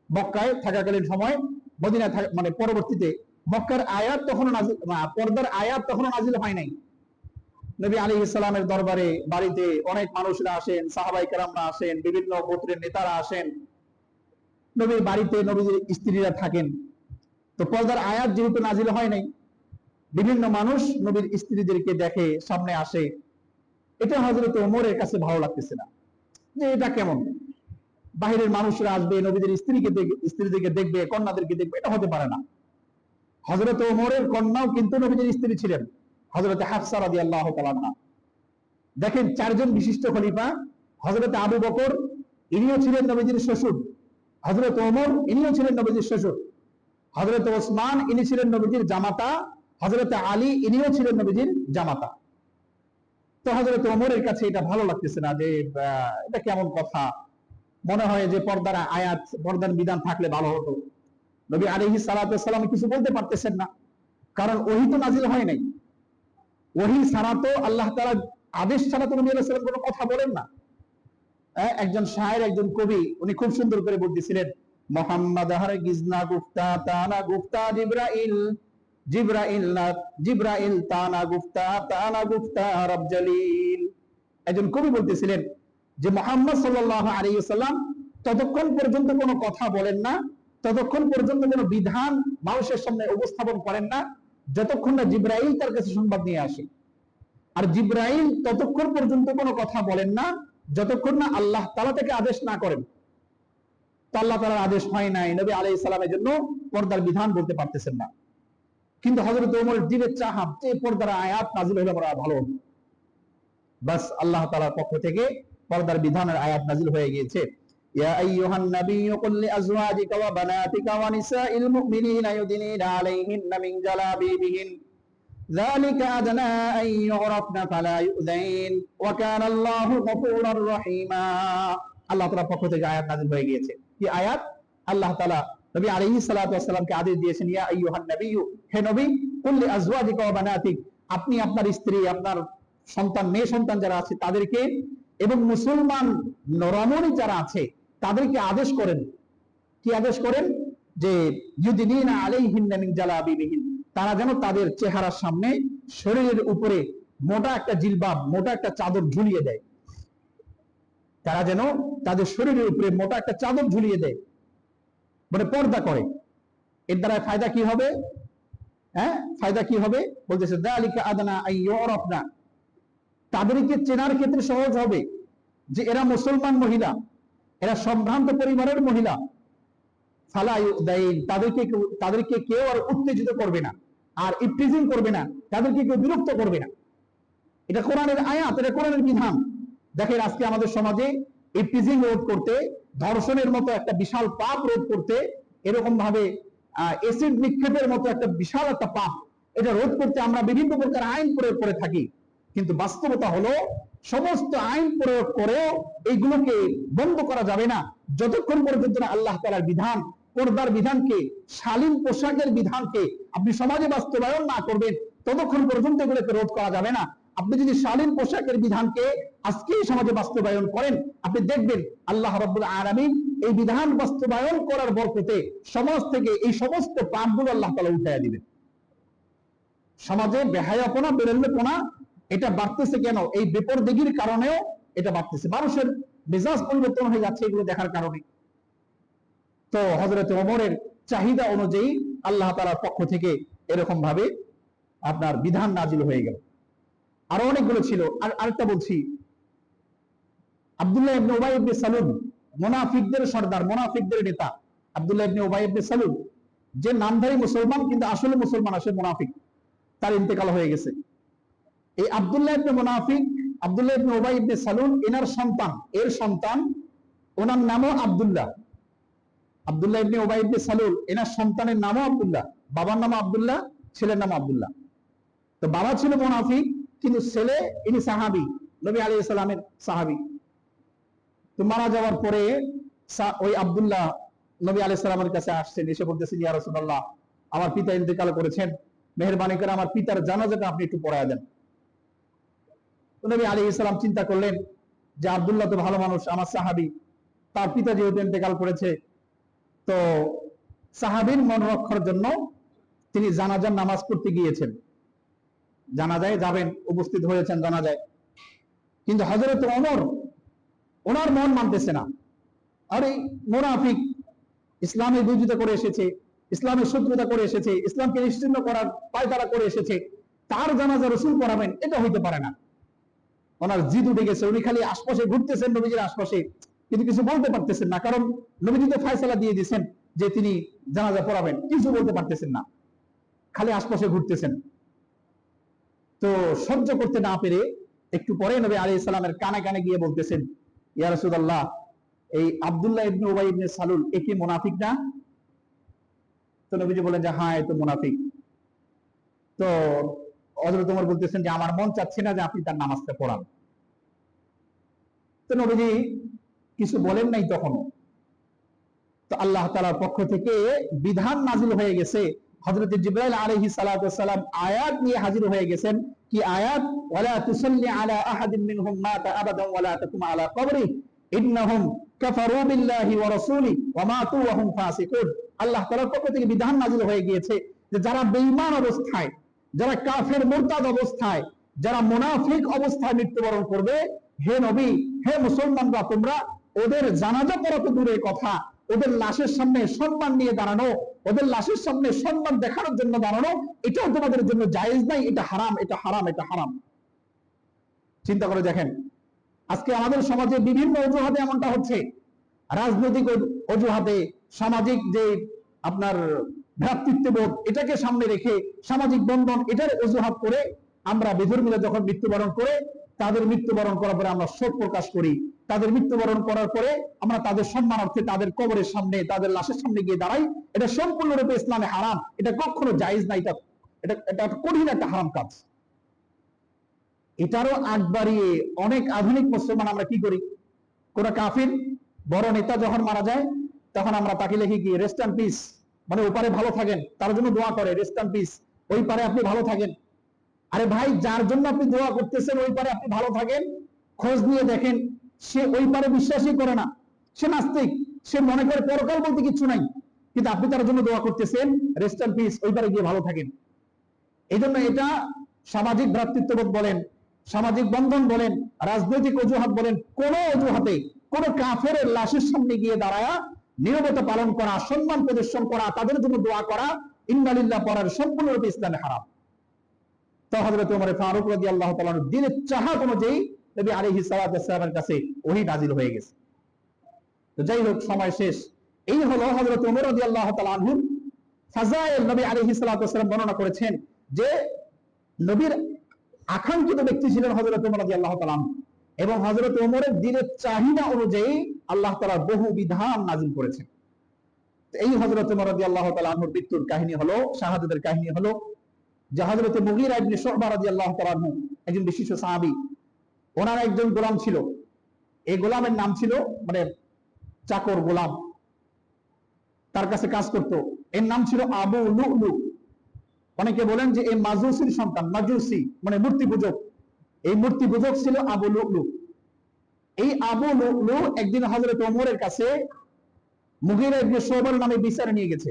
মক্কায় থাকাকালীন সময়, মদিনায় মানে পরবর্তীতে মক্কার আয়াত তখন নাযিল, পর্দার আয়াত তখন নাযিল হয় নাই। নবী আলাইহিস সালামের দরবারে বাড়িতে অনেক মানুষরা আসেন, সাহাবায়ে কেরামরা আসেন, বিভিন্ন গোত্রের নেতারা আসেন, নবীর বাড়িতে নবীর স্ত্রীরা থাকেন। তো পর্দার আয়াত যেহেতু নাযিল হয় নাই, বিভিন্ন মানুষ নবীর স্ত্রীদেরকে দেখে, সামনে আসে, এটা হযরত ওমরের কাছে ভালো লাগতেছে না, যে এটা কেমন, বাহিরের মানুষরা আসবে, নবীদের স্ত্রীদেরকে দেখবে, কন্যাদেরকে দেখবে, এটা হতে পারে না। হযরত ওমরের কন্যাও কিন্তু নবীদের স্ত্রী ছিলেন, হযরত হাফসা রাদিয়াল্লাহু তাআলা আনহা। দেখেন, চারজন বিশিষ্ট খলিফা, হযরত আবু বকর ইনিও ছিলেন নবীজির শ্বশুর, হযরত ওমর ইনিও ছিলেন নবীজির শ্বশুর, হযরত ওসমান ইনি ছিলেন নবীজির জামাতা, হযরত আলী ইনিও ছিলেন নবীজির জামাতা। তো হযরত ওমরের কাছে এটা ভালো লাগতেছে না, যে এটা কেমন কথা, মনে হয় যে পর্দার আয়াত, পর্দার বিধান থাকলে ভালো হতো। নবী আলাইহিস সালাতু ওয়াস সালাম কিছু বলতে পারতেছেন না, কারণ ওহী তো নাযিল হয় নাই। ওহী ছাড়া তো আল্লাহ তাআলা আদেশ ছাড়া তো নবী আলাইহিস সালাম কোনো কথা বলেন না। একজন শায়ের, একজন কবি, উনি খুব সুন্দর করে বলতেছিলেন, মুহাম্মদ হারগিজ না গুফতা তানা গুফতা জিবরাইল, জিবরাইল তানা গুফতা রব জলিল। একজন কবি বলতেছিলেন যে মুহাম্মদ সাল্লাল্লাহু আলাইহি ওয়াসাল্লাম ততক্ষণ পর্যন্ত কোনো কথা বলেন না, ততক্ষণ পর্যন্ত কোনো বিধান মানুষের সামনে উপস্থাপন করেন না, যতক্ষণ না জিবরাইল তার কাছে সংবাদ নিয়ে আসে। আর জিবরাইল ততক্ষণ পর্যন্ত কোনো কথা বলেন না যতক্ষণ না আল্লাহ তাআলা থেকে আদেশ না করেন। তো আল্লাহ তাআলার আদেশ হয় নাই, নবী আলাইহিস সালামের জন্য পর্দার বিধান বলতে পারতেছেন না। কিন্তু হযরত ওমরের দিলের চাহাত, যে পর্দার আয়াত নাযিল হলে বড় ভালো হবে। বাস আল্লাহ তাআলার পক্ষ থেকে পর্দার বিধানের আয়াত নাযিল হয়ে গিয়েছে। ইয়া আইয়ুহান নাবিয়্যু কুল লিআজওয়াজিকা ওয়া বানাতিকা ওয়া নিসাইল মুমিনিনা ইউদিনিনা আলাইহিন্না মিন জালাবিবিহিন যালিকা আদনা আন ইউরাফনা ফালা ইউযাইন ওয়া কানা আল্লাহু গফুরার রহিমা। আল্লাহ তাআলার পক্ষ থেকে আয়াত নাযিল হয়ে গিয়েছে। কি আয়াত? আল্লাহ তাআলা নবী আলাইহিস সালাতু ওয়াস সালামকে আদেশ দিয়েছেন, ইয়া আইয়ুহান নাবিয়্যু, হে নবী, কুল লি আজওয়াজিকা ওয়া বানাতিক, আপনি আপনার স্ত্রী, আপনার সন্তান, মেয়ে সন্তান যারা আছে তাদেরকে, এবং মুসলমান রমণী যারা আছে তাদেরকে আদেশ করেন। কি আদেশ করেন? যে ইউদিনিনা আলাইহিন্না মিন জালাবিবিহিন, তারা যেন তাদের চেহারার সামনে, শরীরের উপরে মোটা একটা জিলবাব, মোটা একটা চাদর ঝুলিয়ে দেয়। তারা যেন তাদের শরীরের উপরে মোটা একটা চাদর ঝুলিয়ে দেয়, মানে পর্দা করে। এর দ্বারা ফায়দা কি হবে? ফায়দা কি হবে? বলতেছে যালিকা আদনা আইয়ুরাফনা, তাদেরকে চেনার ক্ষেত্রে সহজ হবে যে এরা মুসলমান মহিলা, এরা সম্ভ্রান্ত পরিবারের মহিলা। ফালা ইউদাইন, তাদেরকে কেউ আর উত্তেজিত করবে না, আর ইফতিজিং করবে না, তাদেরকে কেউ বিরক্ত করবে না। এটা কোরআনের আয়াত, এটা কোরআনের বিধান। দেখেন আজকে আমাদের সমাজে ইফতিজিং রোধ করতে, ধর্ষণের মতো একটা বিশাল পাপ রোধ করতে, এরকম ভাবে এসিড নিক্ষেপের মতো একটা বিশাল একটা পাপ, এটা রোধ করতে আমরা বিভিন্ন প্রকার আইন প্রয়োগ করে থাকি। কিন্তু বাস্তবতা হলো সমস্ত আইন প্রয়োগ করেও এইগুলোকে বন্ধ করা যাবে না যতক্ষণ পর্যন্ত না আল্লাহ তাআলার বিধান, পর্দার বিধানকে, শালীন পোশাকের বিধানকে আপনি সমাজে বাস্তবায়ন না করবেন, ততক্ষণ পর্যন্ত এগুলোকে রোধ করা যাবে না। আপনি যদি শালীন পোশাকের বিধানকে আজকেই সমাজে বাস্তবায়ন করেন, আপনি দেখবেন আল্লাহ রাব্বুল আলামিন এই বিধান বাস্তবায়ন করার বরকতে সমাজ থেকে এই সমস্ত পাপগুলো আল্লাহ তাআলা উঠাইয়া দিবেন। সমাজে বেহায়াপনা, বেরেল্লেপনা এটা বাড়তেছে কেন? এই বেপরদেগির কারণেও এটা বাড়তেছে। মানুষের মেজাজ পরিবর্তন হয়ে যাচ্ছে এগুলো দেখার কারণে। তো হযরত ওমরের চাহিদা অনুযায়ী আল্লাহ তাআলার পক্ষ থেকে এরকম ভাবে আপনার বিধান নাজিল হয়ে গেল। আরো অনেকগুলো ছিল। আর আরেকটা বলছি, আব্দুল্লাহ ইবনে উবাই ইবনে সালুল, মুনাফিকদের সর্দার, মুনাফিকদের নেতা আব্দুল্লাহ ইবনে উবাই ইবনে সালুল, যে নামধারী মুসলমান কিন্তু আসলে মুসলমান, আসলে মুনাফিক, তার ইন্তেকাল হয়ে গেছে। এই আব্দুল্লাহ ইবনে মুনাফিক, আব্দুল্লাহ ইবনে উবাই ইবনে সালুল, এনার সন্তান, এর সন্তান, ওনার নামও আব্দুল্লাহ। আব্দুল্লাহ ইবনে উবাই ইবনে সালুল, এনার সন্তানের নামও আব্দুল্লাহ, বাবার নামও আব্দুল্লাহ, ছেলের নাম আব্দুল্লাহ। তো বাবা ছিল মুনাফিক, কিন্তু ছেলে ইনি সাহাবী, নবী আলাইহিস সালামের সাহাবী। তো মারা যাওয়ার পরে ওই আব্দুল্লাহ নবী আলাইহিস সালামের কাছে আসছেন, এসে বলতেছেন, ইয়া রাসূলুল্লাহ, আমার পিতা ইন্তেকাল করেছেন, মেহেরবানি করে আমার পিতার জানাজাটা আপনি একটু পড়ায়া দেন। তো নবী আলাইহিস সালাম চিন্তা করলেন যে আব্দুল্লাহ তো ভালো মানুষ, আমার সাহাবী, তার পিতা যেহেতু ইন্তেকাল করেছে, তো সাহাবীর মন রক্ষার জন্য তিনি জানাজার নামাজ পড়তে গিয়েছেন। জানাজায় যাবেন, উপস্থিত হয়েছেন জানাজায়। কিন্তু হযরত ওমর, ওনার মন মানতেছে না। আরে মুনাফিক, ইসলামের বিরোধিতা করে এসেছে, ইসলামের শত্রুতা করে এসেছে, ইসলামকে নিশ্চিহ্ন করার পায়তারা করে এসেছে, তার জানাজা রাসূল পড়াবেন, এটা হইতে পারে না। ওনার জিদ উঠে গেছে, উনি খালি আশপাশে ঘুরতেছেন, নবীজির আশপাশে, কিন্তু কিছু বলতে পারতেছেন না, কারণ নবীজি তো ফয়সালা দিয়ে দিয়েছেন যে তিনি জানাজা পড়াবেন, কিছু বলতে পারতেছেন না, খালি আশপাশে ঘুরতেছেন। তো সহ্য করতে না পেরে একটু পরে নবী আলাইহিস সালামের কানে কানে গিয়ে বলতেছেন, ইয়া রাসূলুল্লাহ, এই আব্দুল্লাহ ইবনে উবাই ইবনে সালুল এ কি মুনাফিক না? তো নবীজি বলেন যে হ্যাঁ, এ তো মুনাফিক। তো হযরত ওমর বলতেছেন যে আমার মন চাচ্ছে না যে আপনি তার নামাজটা পড়ান। তো নবীজি কিছু বলেন নাই তখনও। তো আল্লাহ তাআলার পক্ষ থেকে বিধান নাযিল হয়ে গেছে। হযরত জিবরাইল আলাইহিস সালাতু ওয়াস সালাম আয়াত নিয়ে হাজির হয়ে গেছেন। কি আয়াত? ওয়ালা তুসাল্লি আলা আহাদিন মিনহুম মাতা আবাদান ওয়ালা তাকুম আলা কবরি ইন্নাহুম কাফারু বিল্লাহি ওয়া রাসূলি ওয়া মাতু ওয়া হুম ফাসিকুন। আল্লাহ তাআলার পক্ষ থেকে বিধান নাযিল হয়ে গিয়েছে যে যারা বেঈমান অবস্থায়, যারা কাফের মুরতাদ অবস্থায়, যারা মুনাফিক অবস্থায় মৃত্যুবরণ করবে, হে নবী, হে মুসলমানরা, তোমরা ওদের জানাজা পড়া তো দূরের কথা, ওদের লাশের সামনে সম্মান নিয়ে দাঁড়ানো, ওদের লাশের সামনে সম্মান দেখানোর জন্য দাঁড়ানো, এটাও তোমাদের জন্য জায়েজ নাই, এটা হারাম, এটা হারাম, এটা হারাম। চিন্তা করে দেখেন, আজকে আমাদের সমাজে বিভিন্ন অজুহাতে এমনটা হচ্ছে। রাজনৈতিক অজুহাতে, সামাজিক যে আপনার ভ্রাতৃত্ববোধ, এটাকে সামনে রেখে, সামাজিক বন্ধন, এটার অজুহাত করে আমরা বেধর্মীরা যখন মৃত্যুবরণ করে, তাদের মৃত্যুবরণ করার পরে আমরা শোক প্রকাশ করি। তাদের মৃত্যুবরণ করার পরে আমরা তাদের সম্মানার্থে তাদের কবরের সামনে, তাদের লাশের সামনে গিয়ে দাঁড়াই। এটা সম্পূর্ণরূপে ইসলামে হারাম, এটা কখনো জায়েজ না, এটা কঠিন একটা হারাম কাজ। এটারও আগ বাড়িয়ে অনেক আধুনিক মুসলমান আমরা কি করি, কোন কাফির বড় নেতা যখন মারা যায়, তখন আমরা তাকে লিখি কি রেস্ট অ্যান্ড পিস, মানে ওপারে ভালো থাকেন, তার জন্য দোয়া করে রেস্ট অ্যান্ড পিস, ওই পারে আপনি ভালো থাকেন। আরে ভাই, যার জন্য আপনি দোয়া করতেছেন ওই পারে আপনি ভালো থাকেন, খোঁজ নিয়ে দেখেন সে ওই পারে বিশ্বাসই করে না, সে নাস্তিক, সে মনে করে পরকাল বলতে কিছু নাই, কিন্তু আপনি তার জন্য দোয়া করতেছেন রেস্ট অ্যান্ড পিস, ওই পারে গিয়ে ভালো থাকেন। এই জন্য এটা সামাজিক ভ্রাতৃত্ববোধ বলেন, সামাজিক বন্ধন বলেন, রাজনৈতিক অজুহাত বলেন, কোন অজুহাতে কোন কাফের লাশের সামনে গিয়ে দাঁড়ায়া নীরবতা পালন করা, সম্মান প্রদর্শন করা, তাদের জন্য দোয়া করা, ইন্নালিল্লাহ পড়ার সম্পূর্ণরূপে ইসলামে হারাম। তো হযরত ওমর ফারুক রাদিয়াল্লাহু তাআলা দিনের চাহাত অনুযায়ী নবী আলাইহিস সালাতু ওয়াস সালামের কাছে ওহী নাযিল হয়ে গেছে। তো যাই হোক, সময় শেষ। এই হলো হযরত ওমর রাদিয়াল্লাহু তাআলা আনহুর ফাযাইল। নবী আলাইহিস সালাতু ওয়াস সালাম বর্ণনা করেছেন যে নবীর আকাঙ্ক্ষিত ব্যক্তি ছিলেন হযরত ওমর রাদিয়াল্লাহু তাআলা আনহু, এবং হযরত ওমরের দিনের চাহিদা অনুযায়ী আল্লাহ তাআলা বহু বিধান নাযিল করেছেন। এই হযরত ওমর রাদিয়াল্লাহু তাআলা আনহুর মৃত্যুর কাহিনী হলো, শাহাদাতের কাহিনী হলো যে হযরত মুগীরা ইবনে শুবা রাদিয়াল্লাহু তাআলা আনহু একজন বিশিষ্ট সাহাবী, ওনার একজন গোলাম ছিল। এই গোলামের নাম ছিল, মানে চাকর গোলাম, তার কাছে কাজ করত, এর নাম ছিল আবু লুলু। অনেকে বলেন যে এই মাজুসির সন্তান, মাজুসি মানে মূর্তি পূজক, এই মূর্তি পূজক ছিল আবু লুলু। এই আবু লুলু একদিন হযরত ওমরের কাছে মুগীরা ইবনে শুবার নামে বিচার নিয়ে গেছে,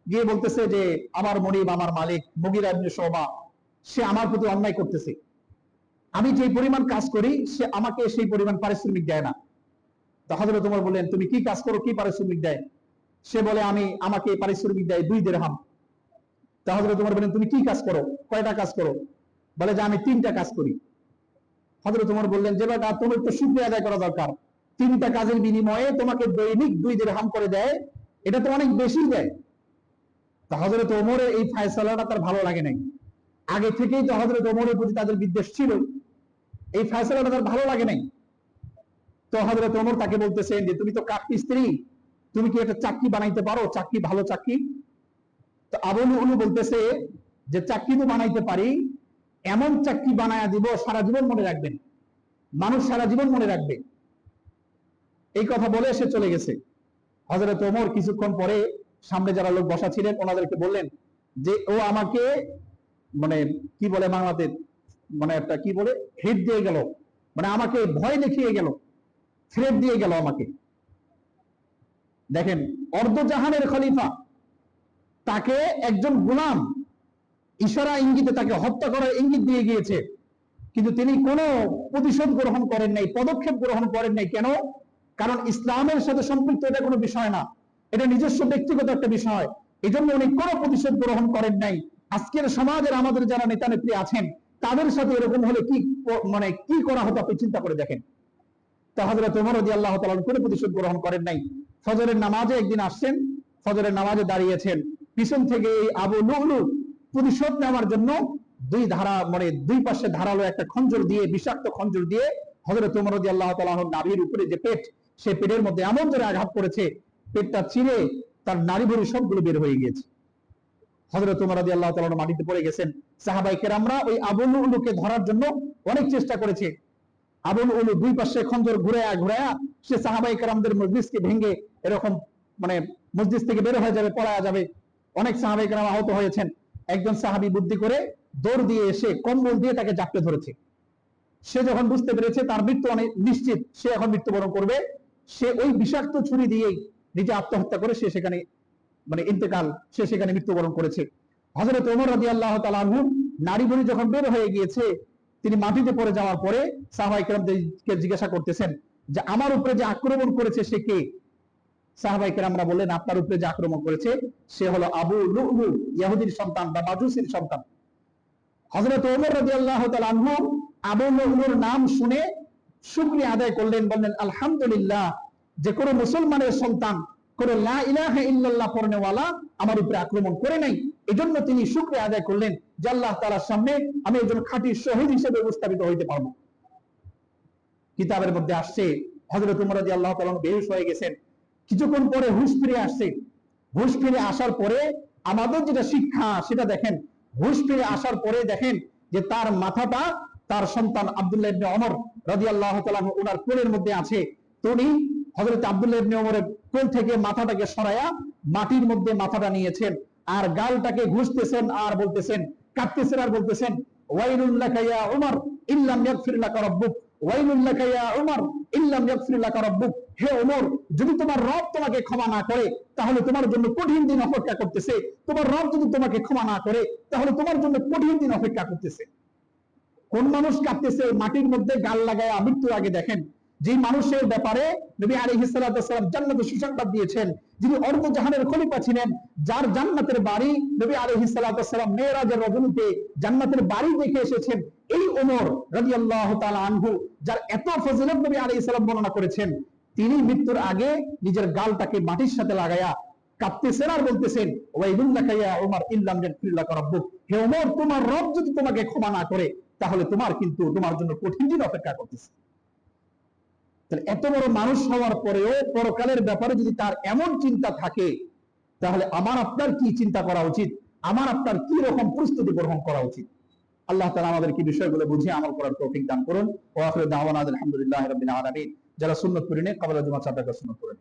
গিয়ে বলতেছে যে আমার মনিব, আমার মালিক মুগীরা ইবনে শুবা, সে আমার প্রতি অন্যায় করতেছে, আমি যে পরিমাণ কাজ করি সে আমাকে সেই পরিমাণ পারিশ্রমিক দেয় না। তো হযরত ওমর বললেন, তুমি কি কাজ করো, কি পারিশ্রমিক দেয়? সে বলে, আমাকে পারিশ্রমিক দেয় 2 দিরহাম। তো হযরত ওমর বললেন, তুমি কি কাজ করো, কয়টা কাজ করো? বলে যে আমি 3টা কাজ করি। হযরত ওমর বললেন, যে বেটা, তোমার তো শুকরিয়া আদায় করা দরকার, 3টা কাজের বিনিময়ে তোমাকে দৈনিক 2 দিরহাম করে দেয়, এটা তো অনেক বেশি দেয়। তো হযরত ওমরের এই ফয়সালাটা তার ভালো লাগে নাই। আগে থেকেই তো হযরত ওমরের প্রতি তাদের বিদ্বেষ ছিল, এই ফয়সালাটা তার ভালো লাগে নাই। তো হযরত ওমর তাকে বলতেছেন যে তুমি তো কাঠি স্ত্রী, তুমি কি একটা চাকরি বানাইতে পারো, চাকরি, ভালো চাকরি? তো আবু লুলু বলতেছে যে চাকরি তো বানাইতে পারি, এমন চাকরি বানায়া দিব সারা জীবন মনে রাখবেন, মানুষ সারা জীবন মনে রাখবে। এই কথা বলে সে চলে গেছে। হযরত ওমর কিছুক্ষণ পরে সামনে যারা লোক বসা ছিলেন ওনাদেরকে বললেন যে ও আমাকে, মানে কি বলে বাংলাতে, মানে একটা কি বলে, হিট দিয়ে গেল, মানে আমাকে ভয় দেখিয়ে গেল, থ্রেট দিয়ে গেল আমাকে। দেখেন, অর্ধজাহানের খলিফা, তাকে একজন গোলাম ইশারা ইঙ্গিতে তাকে হত্যা করার ইঙ্গিত দিয়ে গিয়েছে, কিন্তু তিনি কোনো প্রতিশোধ গ্রহণ করেন নাই, পদক্ষেপ গ্রহণ করেন নাই। কেন? কারণ ইসলামের সাথে সম্পৃক্ত এটা কোনো বিষয় না, এটা নিজস্ব ব্যক্তিগত একটা বিষয়। এই জন্য উনি কোনো প্রতিশোধ গ্রহণ করেন নাই। আজকের সমাজের আমাদের যারা নেতা নেত্রী আছেন তাদের সাথে এরকম হলে কি, মানে কি করা হতো আপনি চিন্তা করে দেখেন। তো হযরত ওমর রাদিয়াল্লাহু তাআলা কোনো প্রতিশোধ গ্রহণ করেন নাই। ফজরের নামাজে একদিন আসছেন, ফজরের নামাজে দাঁড়িয়েছেন, পিছন থেকে এই আবু লুলু প্রতিশোধ নেওয়ার জন্য দুই পাশে ধারালো একটা খঞ্জর দিয়ে, বিষাক্ত খঞ্জর দিয়ে হযরত ওমর রাদিয়াল্লাহু তাআলা নাভির উপরে যে পেট, সেই পেটের মধ্যে এমন জোরে আঘাত করেছে, পেটটা চিরে তার নাড়ি ভুঁড়ি সবগুলো বের হয়ে গিয়েছে। হযরত ওমর রাদিয়াল্লাহু তাআলা মাটিতে পড়ে গেছেন। সাহাবায়ে কেরামরা ওই আবু লুলুকে ধরার জন্য অনেক চেষ্টা করেছে। আবু লুলু দুই পাশে খঞ্জর ঘুরায়া ঘুরায়া সে সাহাবায়ে কেরামদের মজলিসকে ভেঙে এরকম, মানে মজলিস থেকে বের হয়ে যাবে, পলায়া যাবে। অনেক সাহাবায়ে কেরাম আহত হয়েছেন। একজন সাহাবী বুদ্ধি করে দৌড় দিয়ে এসে কম্বল দিয়ে তাকে জাপটে ধরেছে। সে যখন বুঝতে পেরেছে তার মৃত্যু অনেক নিশ্চিত, সে এখন মৃত্যুবরণ করবে, সে ওই বিষাক্ত ছুরি দিয়েই নিজে আত্মহত্যা করে সে সেখানে, মানে ইন্তেকাল, সে সেখানে মৃত্যুবরণ করেছে। হযরত ওমর রাদিয়াল্লাহু তাআলা আনহু নারী ভুঁড়ি যখন বের হয়ে গিয়েছে, তিনি মাটিতে পড়ে যাওয়ার পরে সাহাবায়ে কেরামকে জিজ্ঞাসা করতেছেন যে আমার উপরে যে আক্রমণ করেছে সে কে? সাহাবায়ে কেরামরা বললেন, আপনার উপরে যে আক্রমণ করেছে সে হলো আবু লুলু, ইহুদির সন্তান বা মাজুসির সন্তান। হযরত ওমর রাদিয়াল্লাহু তাআলা আনহু আবু লুলুর নাম শুনে শুকরিয়া আদায় করলেন, বললেন আলহামদুলিল্লাহ, যে কোনো মুসলমানের সন্তান কোন লা ইলাহা ইল্লাল্লাহ পড়নেওয়ালা আমার উপরে আক্রমণ করে নাই। এজন্য তিনি শুকরিয়া আদায় করলেন যে আল্লাহ তাআলার সামনে আমি একজন খাঁটি শহীদ হিসেবে উপস্থাপিত হইতে পারবো। কিতাবের মধ্যে আসছে হযরত ওমর রাদিয়াল্লাহু তাআলা বেহুশ হয়ে গেছেন, কিছুক্ষণ পরে হুঁশ ফিরে আসছে। হুঁশ ফিরে আসার পরে আমাদের যেটা শিক্ষা সেটা দেখেন, হুঁশ ফিরে আসার পরে দেখেন যে তার মাথাটা তার সন্তান আব্দুল্লাহ ইবনে ওমর রাদিয়াল্লাহু তাআলা ওনার কোলের মধ্যে আছে। তো উনি হযরত আব্দুল্লাহ ইবনে ওমরের কোল থেকে মাথাটাকে সরায়া মাটির মধ্যে মাথাটা নিয়েছেন, আর গালটাকে ঘুষতেছেন আর বলতেছেন, কাঁদতেছেন আর বলতেছেন, ওয়াইলুল লাকা ইয়া উমর ইল্লাম ইয়াগফির লাকা রাব্বুক, ওয়াইলুল লাকা ইয়া উমর ইল্লাম ইয়াগফির লাকা রাব্বুক। হে ওমর, যদি তোমার রব তোমাকে ক্ষমা না করে তাহলে তোমার জন্য কঠিন দিন অপেক্ষা করতেছে। তোমার রব যদি তোমাকে ক্ষমা না করে তাহলে তোমার জন্য কঠিন দিন অপেক্ষা করতেছে। কোন মানুষ কাঁদতেছে মাটির মধ্যে গাল লাগায় মৃত্যুর আগে? দেখেন, যে মানুষের ব্যাপারে নবী আলাইহিস সালাতু ওয়াস সালাম জান্নাতের সুসংবাদ দিয়েছেন, যিনি অর্ধ জাহানের খলিফা ছিলেন, যার জান্নাতের বাড়ি নবী আলাইহিস সালাতু ওয়াস সালাম মেরাজের রজনীতে জান্নাতের বাড়ি দেখে এসেছেন, এই ওমর রাদিয়াল্লাহু তাআলা আনহু, যার এত ফজিলত নবী আলাইহিস সালাম বর্ণনা করেছেন, তিনি মৃত্যুর আগে নিজের গালটাকে মাটির সাথে লাগায়া কাঁদতেছেন আর বলতেছেন, ওয়াইলুল লাকা ইয়া উমর ইল্লাম ইয়াগফির লাকা রাব্বুক। হে ওমর, তোমার রব যদি তোমাকে ক্ষমা না করে তাহলে তোমার জন্য কঠিন দিন অপেক্ষা করতেছে। তাহলে এত বড় মানুষ হওয়ার পরেও পরকালের ব্যাপারে যদি তার এমন চিন্তা থাকে, তাহলে আমার আপনার কি চিন্তা করা উচিত, আমার আপনার কি রকম প্রস্তুতি গ্রহণ করা উচিত। আল্লাহ তাআলা আমাদেরকে বিষয়গুলো বুঝিয়ে আমল করার তৌফিক দান করুন। ওয়া আখিরু দাওয়ানা আলহামদুলিল্লাহি রাব্বিল আলামিন। যারা সুন্নাত পড়েন কবর জুমা সাদাকা সুন্নাত পড়েন।